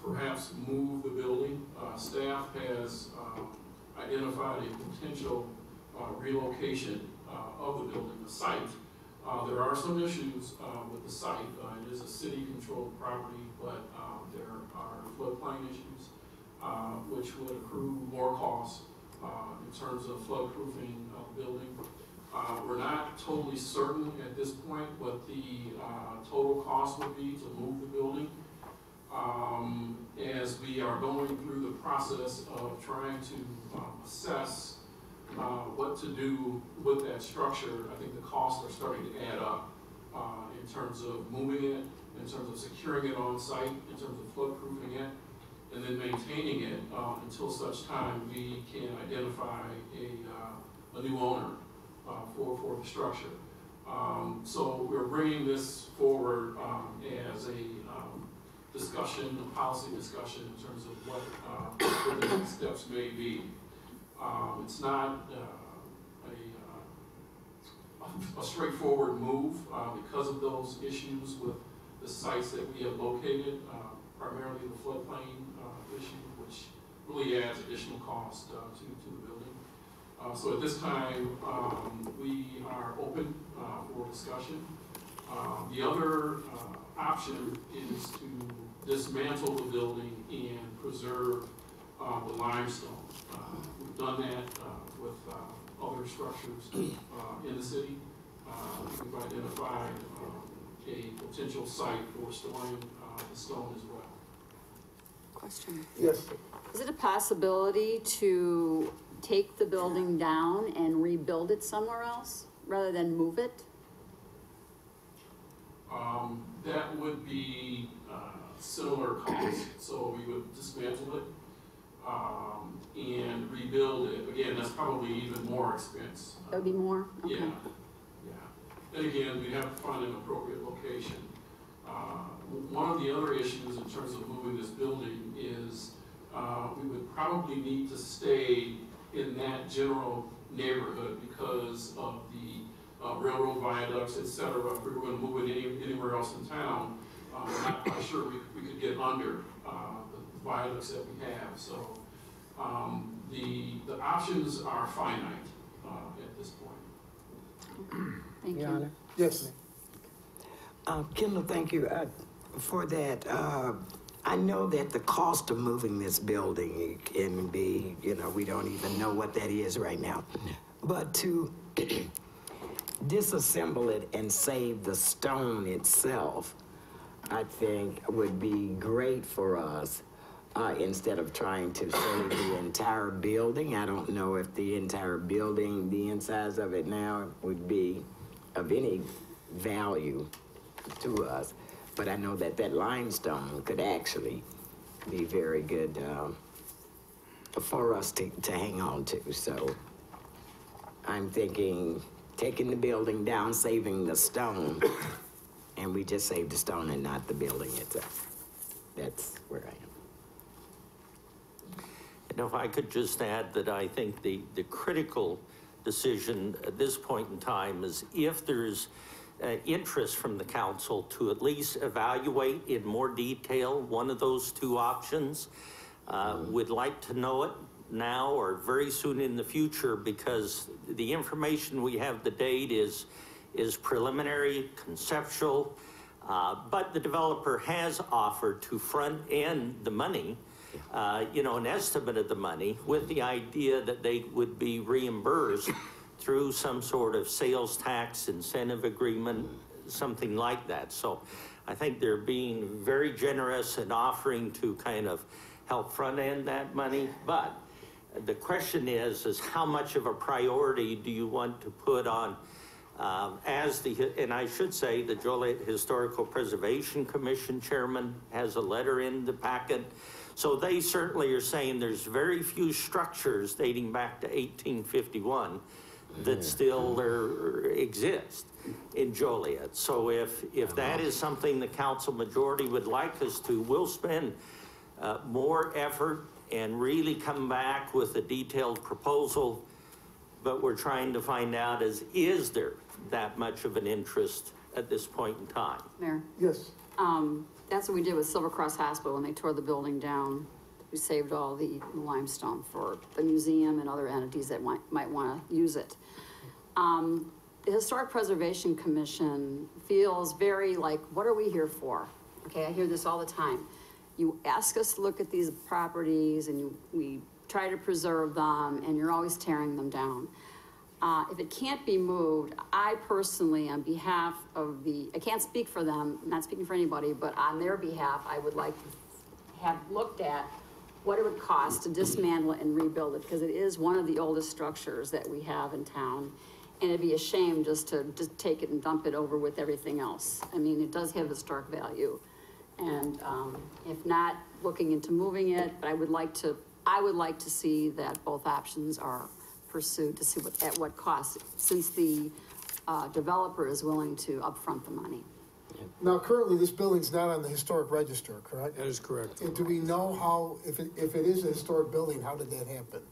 [SPEAKER 13] perhaps move the building. Staff has identified a potential relocation of the building, the site. There are some issues with the site. It is a city-controlled property, but there are floodplain issues, which would accrue more costs in terms of floodproofing of the building. We're not totally certain at this point what the total cost would be to move the building. As we are going through the process of trying to assess what to do with that structure, I think the costs are starting to add up in terms of moving it, in terms of securing it on site, in terms of floodproofing it, and then maintaining it until such time we can identify a new owner for the structure. So we're bringing this forward as a discussion, a policy discussion in terms of what the next steps may be. It's not a straightforward move because of those issues with the sites that we have located, primarily the floodplain issue, which really adds additional cost to the building. So at this time, we are open for discussion. The other option is to dismantle the building and preserve the limestone. We've done that with other structures in the city. We've identified a potential site for storing the stone as well.
[SPEAKER 4] Question.
[SPEAKER 3] Yes.
[SPEAKER 4] Is it a possibility to take the building down and rebuild it somewhere else rather than move it?
[SPEAKER 13] That would be similar cost. So we would dismantle it and rebuild it. Again, that's probably even more expense.
[SPEAKER 4] That would be more? Okay.
[SPEAKER 13] Yeah, yeah. And again, we have to find an appropriate location. One of the other issues in terms of moving this building is we would probably need to stay in that general neighborhood because of the railroad viaducts, et cetera. If we were going to move it anywhere else in town, I'm not quite sure we could get under the viaducts that we have. So the options are finite at this point.
[SPEAKER 4] Thank
[SPEAKER 14] Your
[SPEAKER 4] you.
[SPEAKER 14] Honor.
[SPEAKER 3] Yes.
[SPEAKER 14] Kendall, thank you for that. I know that the cost of moving this building can be, we don't even know what that is right now. But to disassemble it and save the stone itself, I think would be great for us instead of trying to save the entire building. I don't know if the entire building, the insides of it now would be of any value to us. But I know that that limestone could actually be very good for us to hang on to. So I'm thinking taking the building down, saving the stone, and we just save the stone and not the building itself. That's where I am.
[SPEAKER 12] And if I could just add that I think the critical decision at this point in time is if there's interest from the council to at least evaluate in more detail one of those two options. We'd like to know it now or very soon in the future because the information we have to date is preliminary, conceptual, but the developer has offered to front end the money you know, an estimate of the money with the idea that they would be reimbursed through some sort of sales tax incentive agreement, something like that. So I think they're being very generous in offering to kind of help front end that money. But the question is how much of a priority do you want to put on and I should say the Joliet Historical Preservation Commission chairman has a letter in the packet. So they certainly are saying there's very few structures dating back to 1851 that still exist in Joliet. So if that is something the council majority would like us to, we'll spend more effort and really come back with a detailed proposal. But we're trying to find out is there that much of an interest at this point in time?
[SPEAKER 4] Mayor?
[SPEAKER 3] Yes.
[SPEAKER 4] That's what we did with Silver Cross Hospital when they tore the building down. We saved all the limestone for the museum and other entities that might want to use it. The Historic Preservation Commission feels very like, what are we here for? Okay, I hear this all the time. You ask us to look at these properties and we try to preserve them and you're always tearing them down. If it can't be moved, I personally, on behalf of I can't speak for them, I'm not speaking for anybody, but on their behalf, I would like to have looked at what it would cost to dismantle it and rebuild it, because it is one of the oldest structures that we have in town. And it'd be a shame just to take it and dump it over with everything else. I mean, it does have historic value. And if not, looking into moving it, but I would like to see that both options are pursued to see at what cost, since the developer is willing to upfront the money.
[SPEAKER 3] Now, currently, this building's not on the historic register, correct?
[SPEAKER 11] That is correct.
[SPEAKER 3] And do we know how, if it is a historic building, how did that happen?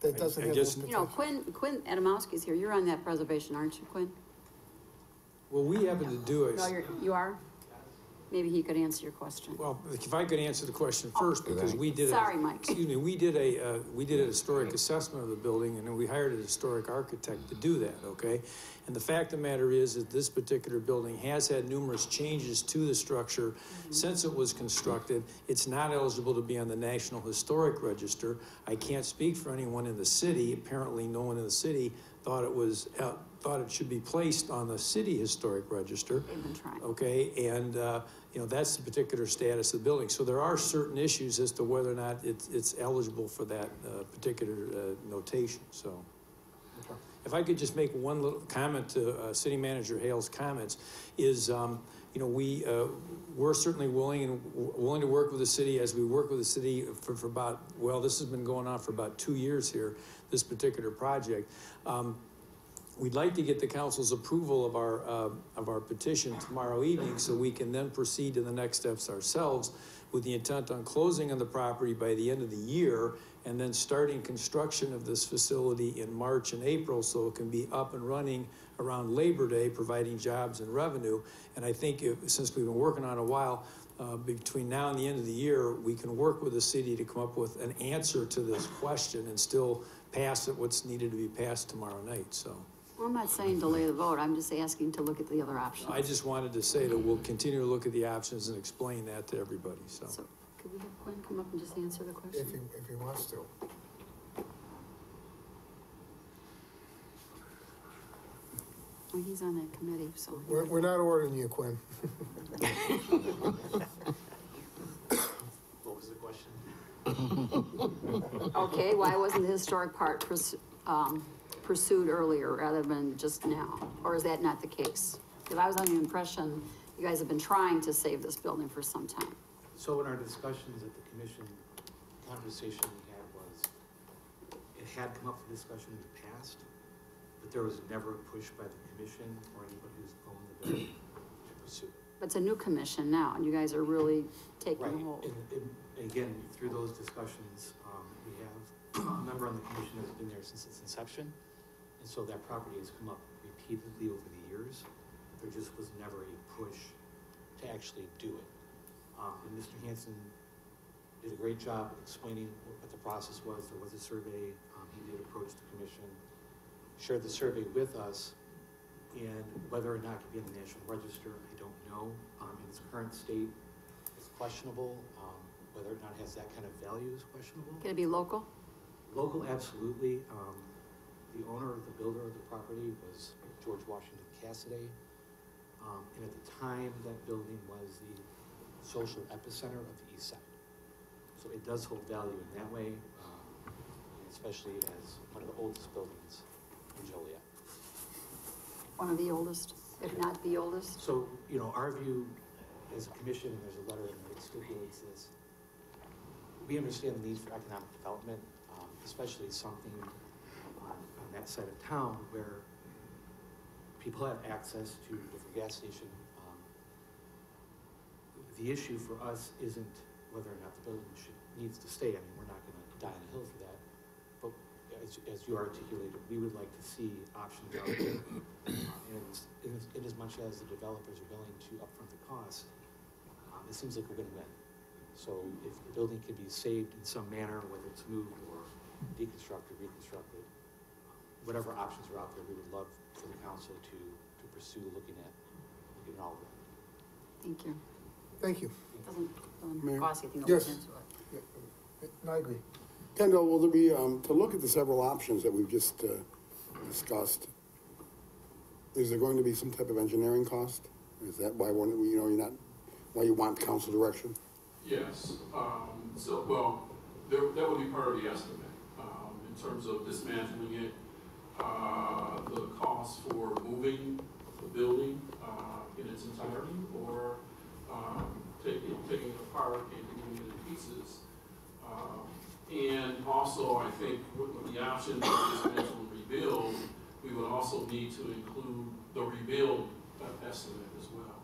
[SPEAKER 3] That doesn't have those
[SPEAKER 4] You know, Quinn Adamowski's here. You're on that preservation, aren't you, Quinn?
[SPEAKER 11] Well, we happen to do it.
[SPEAKER 4] No, you are? Maybe he could answer your question.
[SPEAKER 11] Well, if I could answer the question first, because we did.
[SPEAKER 4] Sorry, Mike.
[SPEAKER 11] Excuse me. We did a historic assessment of the building, and then we hired a historic architect to do that. Okay, and the fact of the matter is that this particular building has had numerous changes to the structure since it was constructed. It's not eligible to be on the National Historic Register. I can't speak for anyone in the city. Apparently, no one in the city thought it should be placed on the city historic register.
[SPEAKER 4] They've been trying.
[SPEAKER 11] Okay, and you know, that's the particular status of the building. So there are certain issues as to whether or not it's eligible for that particular notation. So if I could just make one little comment to City Manager Hale's comments is, you know, we're certainly willing to work with the city as we work with the city for about, well, this has been going on for about 2 years here, this particular project. We'd like to get the council's approval of our petition tomorrow evening so we can then proceed to the next steps ourselves with the intent on closing on the property by the end of the year and then starting construction of this facility in March and April so it can be up and running around Labor Day, providing jobs and revenue. And I think since we've been working on it a while, between now and the end of the year, we can work with the city to come up with an answer to this question and still pass it what's needed to be passed tomorrow night. So.
[SPEAKER 4] Well, I'm not saying delay the vote. I'm just asking to look at the other options.
[SPEAKER 11] I just wanted to say that we'll continue to look at the options and explain that to everybody. So
[SPEAKER 4] could we have Quinn come up and just answer the question?
[SPEAKER 3] If he wants to.
[SPEAKER 4] Well, he's on that committee, so.
[SPEAKER 3] We're not ordering you, Quinn.
[SPEAKER 15] What was the question?
[SPEAKER 4] Okay, why wasn't the historic part pursued earlier rather than just now? Or is that not the case? Because I was under the impression you guys have been trying to save this building for some time.
[SPEAKER 15] So in our discussions at the commission, the conversation we had was, it had come up for discussion in the past, but there was never a push by the commission or anybody who's owned the building to pursue it.
[SPEAKER 4] But it's a new commission now, and you guys are really taking
[SPEAKER 15] Right.
[SPEAKER 4] hold.
[SPEAKER 15] And again, through those discussions, we have a member on the commission that's been there since its inception. And so that property has come up repeatedly over the years. There just was never a push to actually do it. And Mr. Hansen did a great job explaining what the process was. There was a survey. He did approach the commission, shared the survey with us, and whether or not it could be in the National Register, I don't know. In its current state, it's questionable. whether or not it has that kind of value is questionable.
[SPEAKER 4] Can it be local?
[SPEAKER 15] Local, absolutely. The owner of the builder of the property was George Washington Cassidy. And at the time, that building was the social epicenter of the east side. So it does hold value in that way, especially as one of the oldest buildings in Joliet.
[SPEAKER 4] One of the oldest, if not the oldest?
[SPEAKER 15] So, you know, our view as a commission, and there's a letter in there that stipulates this, we understand the need for economic development, especially something on that side of town where people have access to different gas station. The issue for us isn't whether or not the building needs to stay. I mean, we're not going to die on a hill for that. But as you articulated, we would like to see options out there. And in as much as the developers are willing to upfront the cost, it seems like a win-win. So if the building can be saved in some manner, whether it's moved or deconstructed, reconstructed, whatever options are out there, we would love for the council to pursue looking at all of that.
[SPEAKER 4] Thank you.
[SPEAKER 3] Thank you.
[SPEAKER 4] Doesn't cost anything to
[SPEAKER 3] Yes.
[SPEAKER 4] look into it.
[SPEAKER 3] No, I agree.
[SPEAKER 2] Kendall, will there be, to look at the several options that we've just discussed, is there going to be some type of engineering cost? Is that why, you know, why you want council direction?
[SPEAKER 13] Yes, well, that would be part of the estimate, in terms of dismantling it, the cost for moving the building, in its entirety, or, taking it apart and moving it in pieces. And also, I think with the option of dismantle and rebuild, we would also need to include the rebuild estimate as well.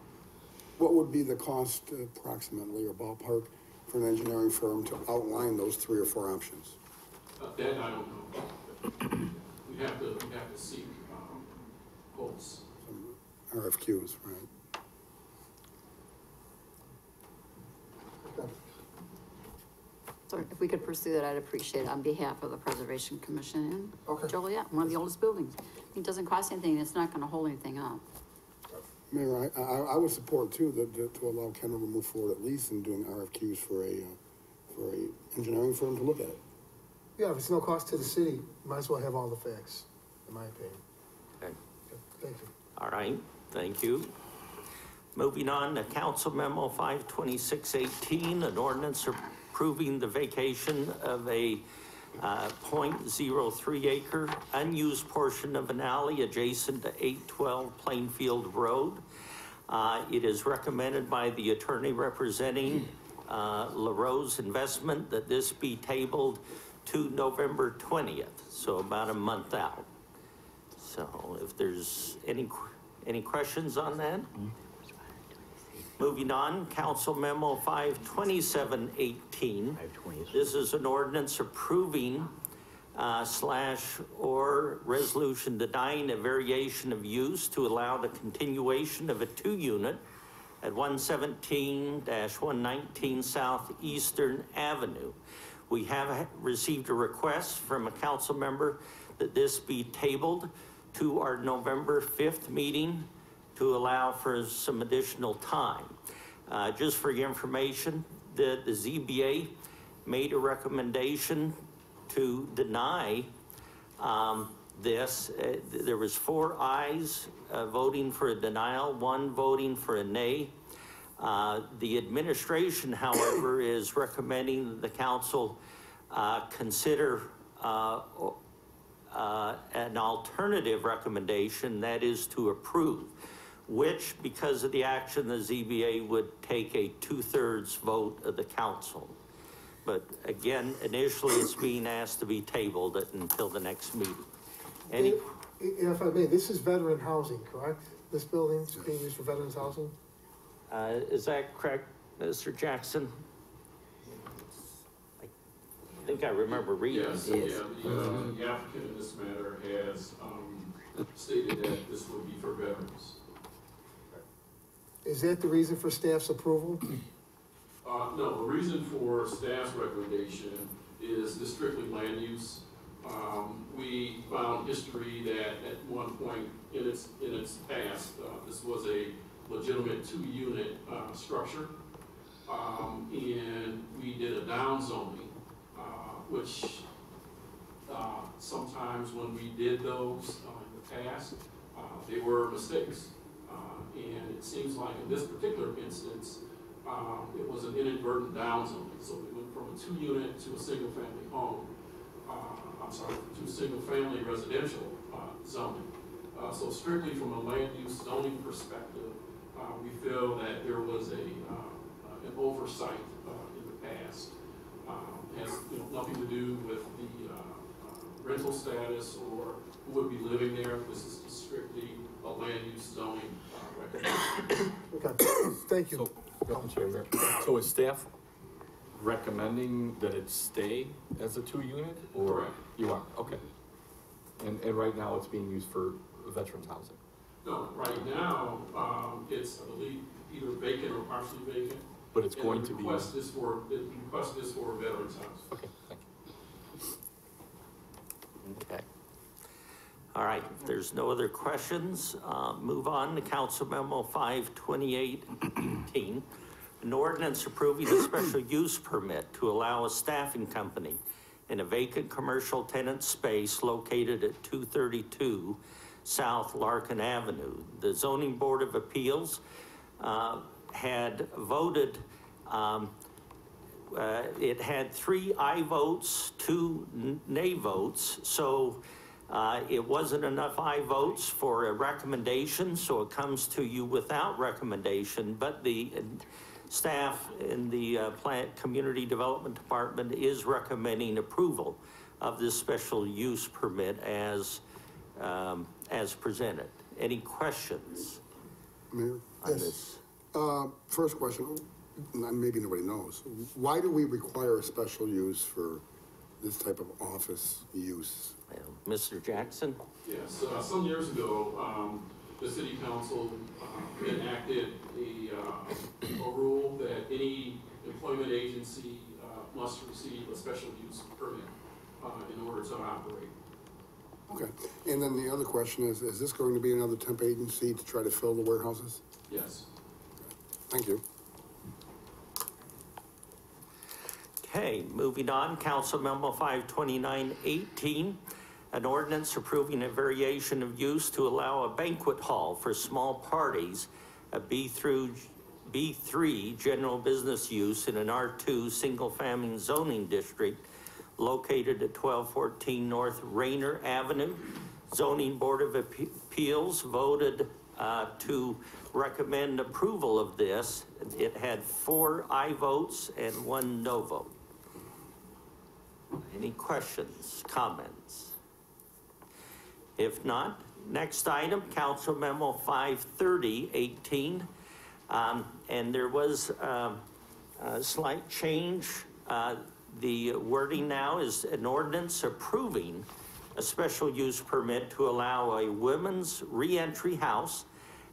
[SPEAKER 2] What would be the cost approximately or ballpark for an engineering firm to outline those 3 or 4 options?
[SPEAKER 13] That I don't know. We have to seek quotes.
[SPEAKER 2] Some RFQs, right?
[SPEAKER 4] So if we could pursue that, I'd appreciate it on behalf of the Preservation Commission
[SPEAKER 3] Okay.
[SPEAKER 4] in Joliet, one of the oldest buildings. It doesn't cost anything, it's not gonna hold anything up.
[SPEAKER 2] Mayor, I would support too, that to allow Kendall to move forward at least in doing RFQs for a engineering firm to look at it.
[SPEAKER 3] Yeah, if it's no cost to the city, you might as well have all the facts, in my opinion.
[SPEAKER 12] Okay.
[SPEAKER 3] Thank you.
[SPEAKER 12] All right, thank you. Moving on to Council Memo 52618, an ordinance approving the vacation of a .03 acre unused portion of an alley adjacent to 812 Plainfield Road. It is recommended by the attorney representing LaRose Investment that this be tabled to November 20th, so about a month out. So if there's any questions on that? Moving on, Council Memo 52718. This is an ordinance approving /or resolution denying a variation of use to allow the continuation of a 2-unit at 117-119 Southeastern Avenue. We have received a request from a council member that this be tabled to our November 5th meeting to allow for some additional time. Just for your information, the ZBA made a recommendation to deny this. There was 4 ayes voting for a denial, 1 voting for a nay. The administration, however, is recommending that the council consider an alternative recommendation, that is to approve, which, because of the action, the ZBA would take a 2/3 vote of the council. But again, initially it's being asked to be tabled until the next meeting.
[SPEAKER 3] If I may, this is veteran housing, correct? This building's being used for veterans housing?
[SPEAKER 12] Is that correct, Mr. Jackson? I think I remember reading.
[SPEAKER 13] Yes, yeah, the applicant in this matter has stated that this would be for veterans.
[SPEAKER 3] Is that the reason for staff's approval?
[SPEAKER 13] No, the reason for staff's recommendation is the strictly land use. We found history that at one point in its past, this was a legitimate 2-unit structure. and we did a down zoning, which sometimes when we did those in the past, they were mistakes. And it seems like in this particular instance, it was an inadvertent down zoning. So we went from a 2-unit to a single-family home. To single-family residential zoning. So strictly from a land use zoning perspective, we feel that there was an oversight in the past. Has nothing to do with the rental status or who would be living there. This is just strictly a land use zoning recommendation.
[SPEAKER 3] Okay, thank you.
[SPEAKER 7] So is staff recommending that it stay as a 2-unit? Or
[SPEAKER 13] Correct.
[SPEAKER 7] You are, okay. And right now it's being used for veterans housing?
[SPEAKER 13] No, right now, it's, I believe, either vacant or partially vacant.
[SPEAKER 7] But it's going to be.
[SPEAKER 13] The request is for a veterans house.
[SPEAKER 7] Okay, thank you.
[SPEAKER 12] Okay. All right, if there's no other questions, move on to Council Memo 5/28/18. An ordinance approving a special use permit to allow a staffing company in a vacant commercial tenant space located at 232 South Larkin Avenue. The Zoning Board of Appeals had voted, it had 3 aye votes, 2 nay votes, so it wasn't enough aye votes for a recommendation, so it comes to you without recommendation, but the staff in the Community Development Department is recommending approval of this special use permit as presented. Any questions
[SPEAKER 2] Mayor?
[SPEAKER 12] on this?
[SPEAKER 2] First question, maybe nobody knows. Why do we require a special use for this type of office use?
[SPEAKER 12] Mr. Jackson?
[SPEAKER 13] Yes, some years ago, the city council enacted a rule that any employment agency must receive a special use permit in order to operate.
[SPEAKER 2] Okay, and then the other question is this going to be another temp agency to try to fill the warehouses?
[SPEAKER 13] Yes.
[SPEAKER 2] Thank you.
[SPEAKER 12] Okay, moving on, Council Memo 5/29/18. An ordinance approving a variation of use to allow a banquet hall for small parties, a B3 general business use in an R2 single-family zoning district located at 1214 North Rayner Avenue. Zoning Board of Appeals voted to recommend approval of this. It had 4 aye votes and 1 no vote. Any questions, comments? If not, next item, Council Memo 5/30/18. And there was a slight change. The wording now is an ordinance approving a special use permit to allow a women's reentry house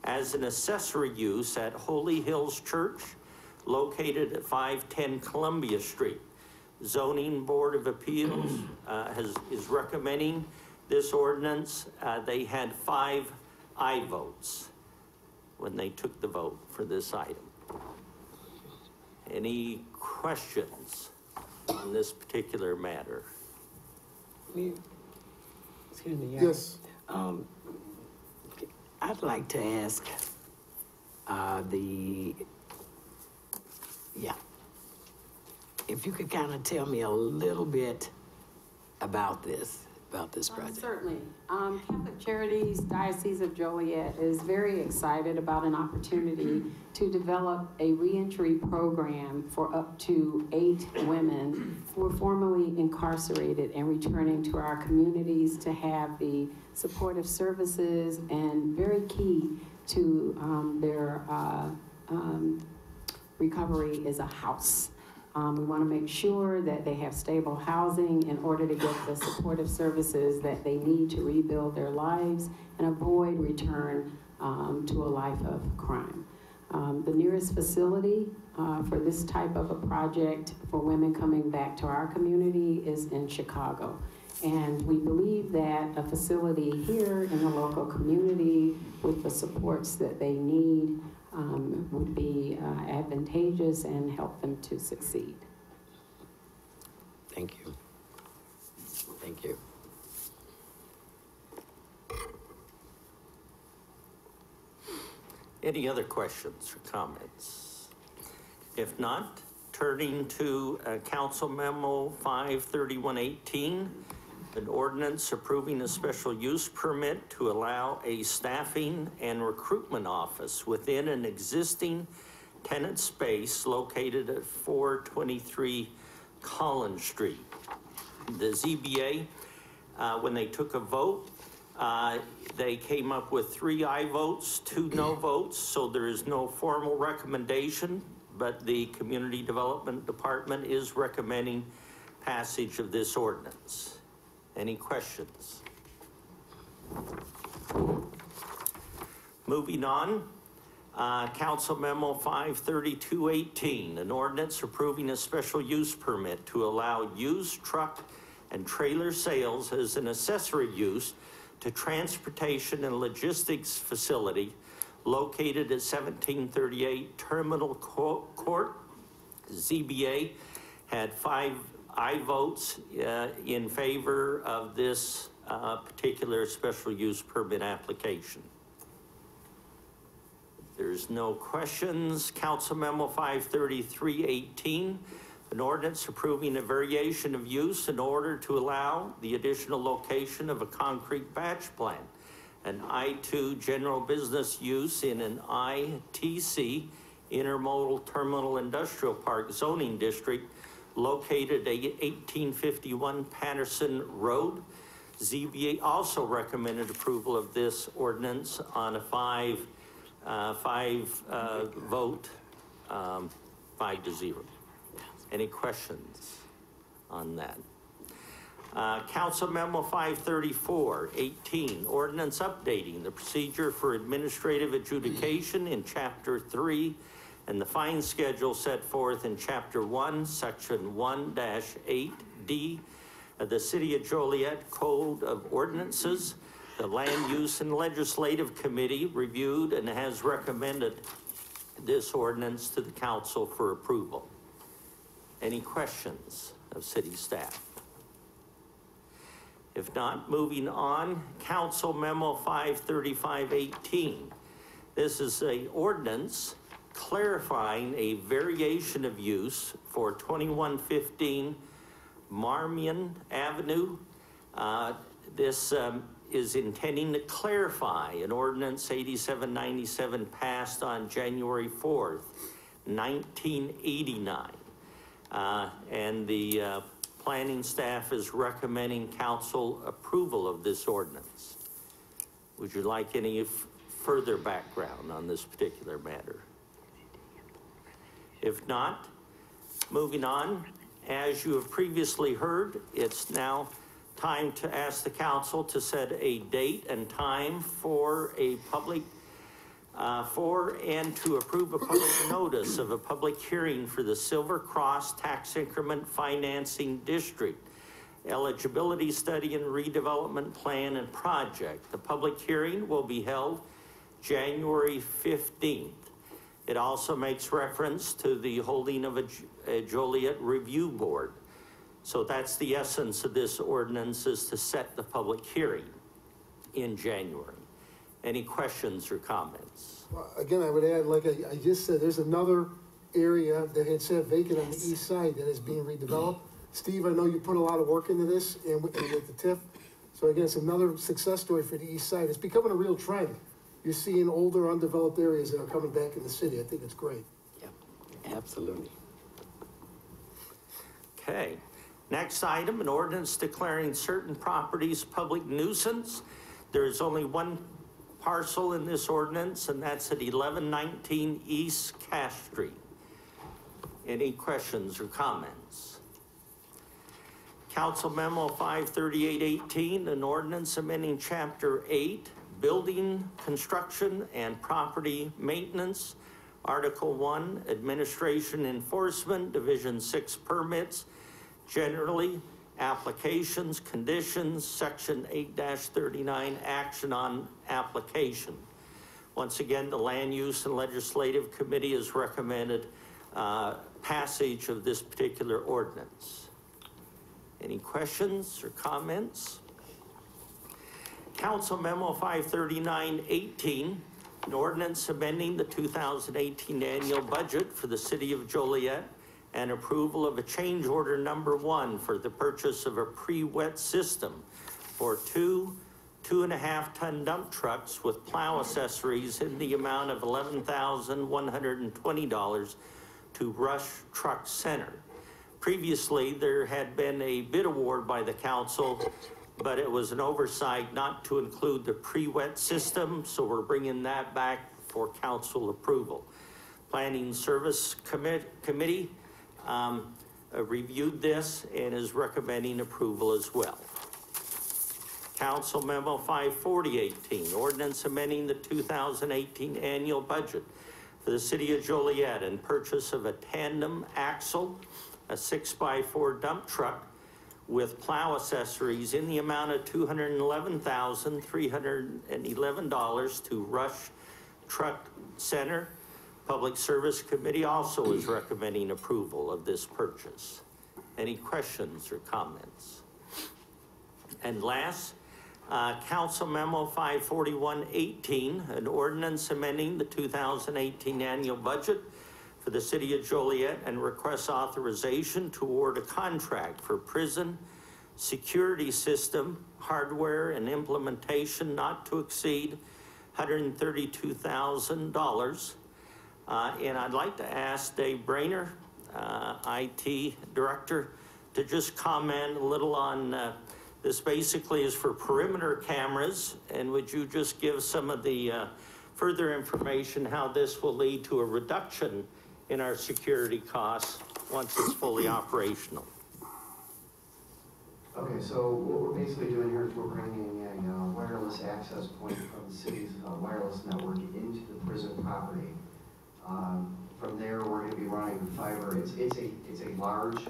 [SPEAKER 12] as an accessory use at Holy Hills Church, located at 510 Columbia Street. Zoning Board of Appeals is recommending this ordinance. They had 5 aye votes when they took the vote for this item. Any questions on this particular matter?
[SPEAKER 14] Excuse me.
[SPEAKER 3] Yes.
[SPEAKER 14] I'd like to ask if you could kind of tell me a little bit about this project.
[SPEAKER 16] Certainly. Catholic Charities Diocese of Joliet is very excited about an opportunity to develop a reentry program for up to 8 women who were formerly incarcerated and returning to our communities to have the supportive services, and very key to their recovery is a house. We want to make sure that they have stable housing in order to get the supportive services that they need to rebuild their lives and avoid return to a life of crime. The nearest facility for this type of a project for women coming back to our community is in Chicago. And we believe that a facility here in the local community with the supports that they need would be advantageous and help them to succeed.
[SPEAKER 14] Thank you. Thank you.
[SPEAKER 12] Any other questions or comments? If not, turning to Council Memo 53118, an ordinance approving a special use permit to allow a staffing and recruitment office within an existing tenant space located at 423 Collins Street. The ZBA, when they took a vote, they came up with 3 aye votes, 2 no votes, so there is no formal recommendation, but the Community Development Department is recommending passage of this ordinance. Any questions? Moving on, Council Memo 53218, an ordinance approving a special use permit to allow used truck and trailer sales as an accessory use to transportation and logistics facility located at 1738 Terminal Court. ZBA had 5 aye votes in favor of this particular special use permit application. There's no questions. Council Memo 53318, an ordinance approving a variation of use in order to allow the additional location of a concrete batch plant, an I-2 general business use in an ITC, Intermodal Terminal Industrial Park zoning district located at 1851 Patterson Road. ZBA also recommended approval of this ordinance on a 5 vote, 5-0. Any questions on that? Council Memo 53418, ordinance updating the procedure for administrative adjudication in Chapter 3 and the fine schedule set forth in Chapter 1, Section 1-8D of the City of Joliet Code of Ordinances. The Land Use and Legislative Committee reviewed and has recommended this ordinance to the council for approval. Any questions of city staff? If not, moving on, Council Memo 53518. This is an ordinance clarifying a variation of use for 2115 Marmion Avenue. This is intending to clarify an ordinance 8797 passed on January 4th, 1989. And the planning staff is recommending council approval of this ordinance. Would you like any further background on this particular matter? If not, moving on, as you have previously heard, it's now time to ask the council to set a date and time for a public and to approve a public notice of a public hearing for the Silver Cross Tax Increment Financing District Eligibility Study and Redevelopment Plan and Project. The public hearing will be held January 15th. It also makes reference to the holding of a Joliet Review Board. So that's the essence of this ordinance, is to set the public hearing in January. Any questions or comments?
[SPEAKER 3] Well, again, I would add, like I just said, there's another area that had sat vacant on the east side that is being redeveloped. Steve, I know you put a lot of work into this and with the TIF. So again, it's another success story for the east side. It's becoming a real trend. You're seeing older, undeveloped areas that are coming back in the city. I think it's great.
[SPEAKER 14] Yep, absolutely.
[SPEAKER 12] Okay. Next item, an ordinance declaring certain properties public nuisance. There is only one parcel in this ordinance, and that's at 1119 East Cash Street. Any questions or comments? Council Memo 53818, an ordinance amending Chapter 8, Building, Construction, and Property Maintenance, Article 1, Administration Enforcement, Division 6 Permits, Generally, Applications, Conditions, Section 8-39, Action on Application. Once again, the Land Use and Legislative Committee has recommended passage of this particular ordinance. Any questions or comments? Council Memo 539-18, an ordinance amending the 2018 annual budget for the city of Joliet and approval of a change order number 1 for the purchase of a pre-wet system for 2.5-ton dump trucks with plow accessories in the amount of $11,120 to Rush Truck Center. Previously, there had been a bid award by the council, but it was an oversight not to include the pre-wet system, so we're bringing that back for council approval. Planning Service Committee reviewed this and is recommending approval as well. Council Memo 540-18, ordinance amending the 2018 annual budget for the city of Joliet and purchase of a tandem axle, a 6x4 dump truck with plow accessories in the amount of $211,311 to Rush Truck Center. Public Service Committee also is recommending approval of this purchase. Any questions or comments? And last, Council Memo 541-18, an ordinance amending the 2018 annual budget for the city of Joliet and requests authorization to award a contract for prison security system hardware and implementation not to exceed $132,000. And I'd like to ask Dave Brainer, IT Director, to just comment a little on this. Basically is for perimeter cameras, and would you just give some of the further information how this will lead to a reduction in our security costs once it's fully operational?
[SPEAKER 17] Okay, so what we're basically doing here is we're bringing a wireless access point from the city's wireless network into the prison property. From there, we're going to be running fiber. It's a large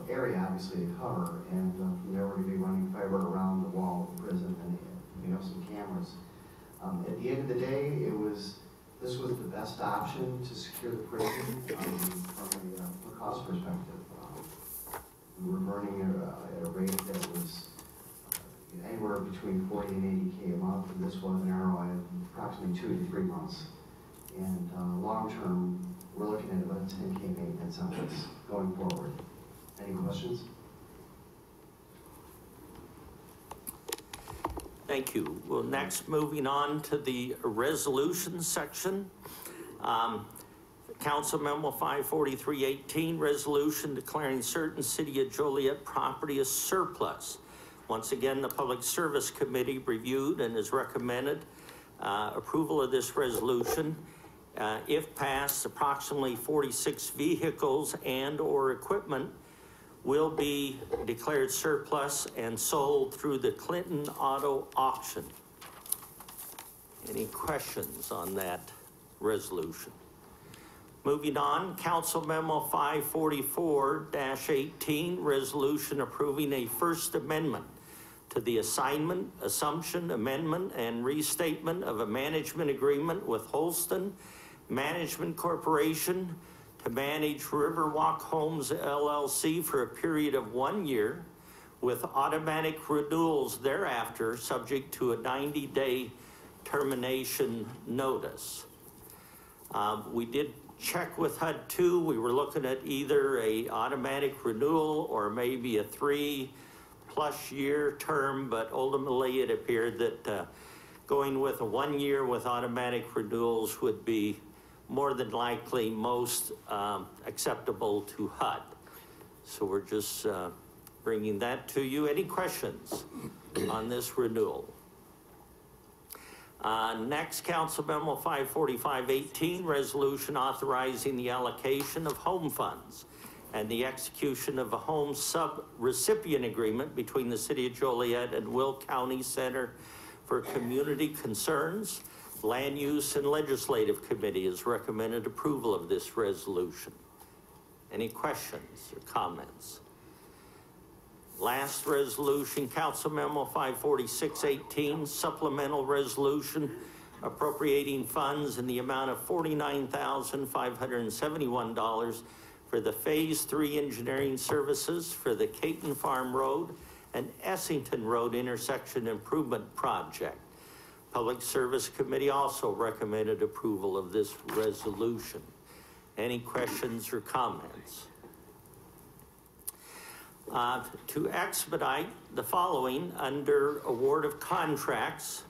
[SPEAKER 17] area, obviously, to cover, and from there, we're going to be running fiber around the wall of the prison, and we have some cameras. At the end of the day, this was the best option to secure the prison from a cost perspective. We were burning at a rate that was anywhere between 40 and 80K a month, and this was an ROI of approximately 2 to 3 months. And long term, we're looking at about 10K maintenance on this going forward. Any questions?
[SPEAKER 12] Thank you. Well, next, moving on to the resolution section. Council Memo 543-18, resolution declaring certain city of Joliet property as surplus. Once again, the Public Service Committee reviewed and has recommended approval of this resolution. If passed, approximately 46 vehicles and or equipment will be declared surplus and sold through the Clinton Auto Auction. Any questions on that resolution? Moving on, Council Memo 544-18, resolution approving a First Amendment to the assignment, assumption, amendment, and restatement of a management agreement with Holston Management Corporation to manage Riverwalk Homes LLC for a period of 1 year with automatic renewals thereafter, subject to a 90-day termination notice. We did check with HUD 2. We were looking at either a automatic renewal or maybe a 3+ year term, but ultimately it appeared that going with a 1 year with automatic renewals would be more than likely most acceptable to HUD. So we're just bringing that to you. Any questions on this renewal? Next, Council Memo 545-18, resolution authorizing the allocation of home funds and the execution of a home sub-recipient agreement between the City of Joliet and Will County Center for Community Concerns. Land Use and Legislative Committee has recommended approval of this resolution. Any questions or comments? Last resolution, Council Memo 546-18, supplemental resolution appropriating funds in the amount of $49,571 for the Phase 3 engineering services for the Caton Farm Road and Essington Road intersection improvement project. Public Service Committee also recommended approval of this resolution. Any questions or comments? To expedite the following under award of contracts,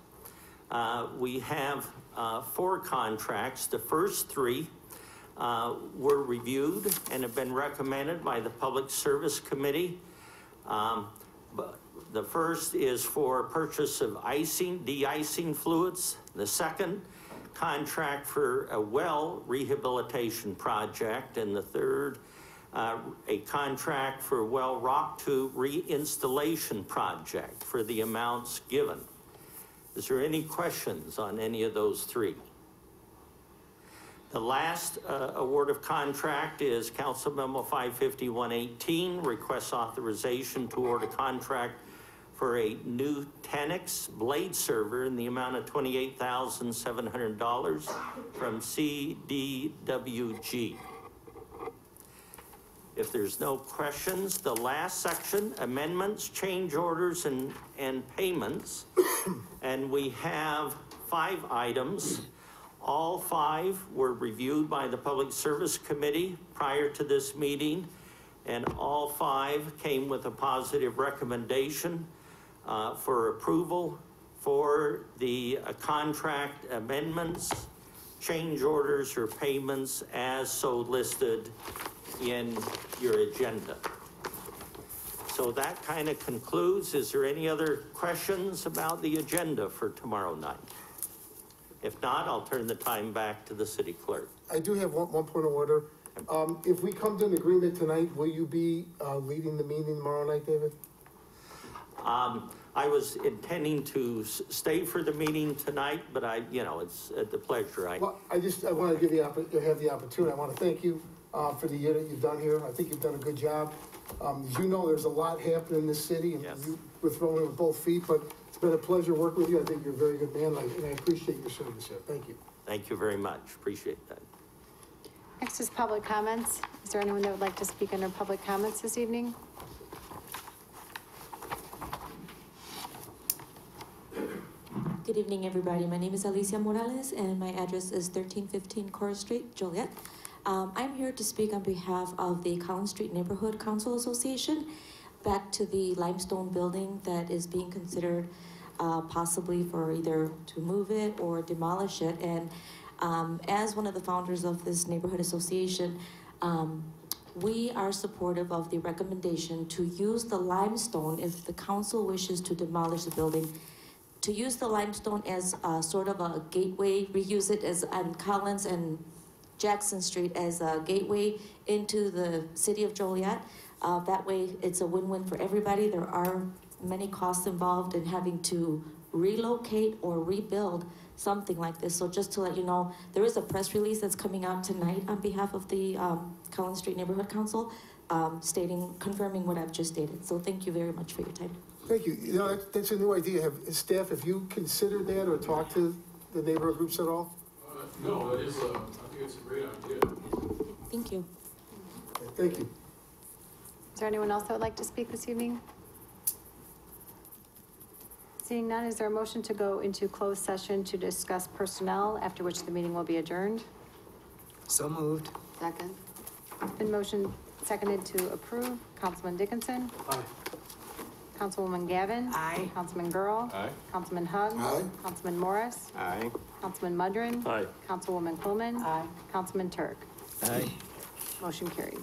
[SPEAKER 12] we have 4 contracts. The first 3 were reviewed and have been recommended by the Public Service Committee. The first is for purchase of de-icing fluids. The second, contract for a well rehabilitation project. And the third, a contract for well rock tube reinstallation project for the amounts given. Is there any questions on any of those 3? The last award of contract is Council Memo 55118, requests authorization to award a contract for a new Tenix blade server in the amount of $28,700 from CDWG. If there's no questions, the last section, amendments, change orders, and payments. And we have 5 items. All 5 were reviewed by the Public Service Committee prior to this meeting, and all 5 came with a positive recommendation for approval for the contract amendments, change orders, or payments as so listed in your agenda. So that kind of concludes. Is there any other questions about the agenda for tomorrow night? If not, I'll turn the time back to the city clerk.
[SPEAKER 3] I do have one point of order. If we come to an agreement tonight, will you be leading the meeting tomorrow night, David?
[SPEAKER 12] I was intending to stay for the meeting tonight, but it's at the pleasure. I
[SPEAKER 3] want to give you have the opportunity. I want to thank you for the year that you've done here. I think you've done a good job. As you know, there's a lot happening in this city, and you were throwing it with both feet, but it's been a pleasure working with you. I think you're a very good man, and I appreciate your service here. Thank you.
[SPEAKER 12] Thank you very much. Appreciate that.
[SPEAKER 5] Next is public comments. Is there anyone that would like to speak under public comments this evening?
[SPEAKER 18] Good evening, everybody. My name is Alicia Morales, and my address is 1315 Cora Street, Joliet. I'm here to speak on behalf of the Collins Street Neighborhood Council Association back to the limestone building that is being considered possibly for either to move it or demolish it. And as one of the founders of this neighborhood association, we are supportive of the recommendation to use the limestone if the council wishes to demolish the building, to use the limestone as sort of a gateway, reuse it as on Collins and Jackson Street as a gateway into the city of Joliet. That way it's a win-win for everybody. There are many costs involved in having to relocate or rebuild something like this. So just to let you know, there is a press release that's coming out tonight on behalf of the Collins Street Neighborhood Council confirming what I've just stated. So thank you very much for your time.
[SPEAKER 3] Thank you. You know, that's a new idea. Have you considered that or talked to the neighborhood groups at all?
[SPEAKER 13] No, I think it's a great idea.
[SPEAKER 18] Thank you.
[SPEAKER 3] Thank you.
[SPEAKER 5] Is there anyone else that would like to speak this evening? Seeing none, is there a motion to go into closed session to discuss personnel, after which the meeting will be adjourned?
[SPEAKER 14] So moved.
[SPEAKER 4] Second.
[SPEAKER 5] Been motion seconded to approve. Councilman Dickinson?
[SPEAKER 9] Aye.
[SPEAKER 5] Councilwoman Gavin?
[SPEAKER 14] Aye.
[SPEAKER 5] Councilman Girl?
[SPEAKER 7] Aye.
[SPEAKER 5] Councilman Hug?
[SPEAKER 2] Aye.
[SPEAKER 5] Councilman Morris?
[SPEAKER 14] Aye.
[SPEAKER 5] Councilman Mudrin?
[SPEAKER 7] Aye.
[SPEAKER 5] Councilwoman Coleman?
[SPEAKER 4] Aye.
[SPEAKER 5] Councilman Turk?
[SPEAKER 14] Aye.
[SPEAKER 5] Motion carried.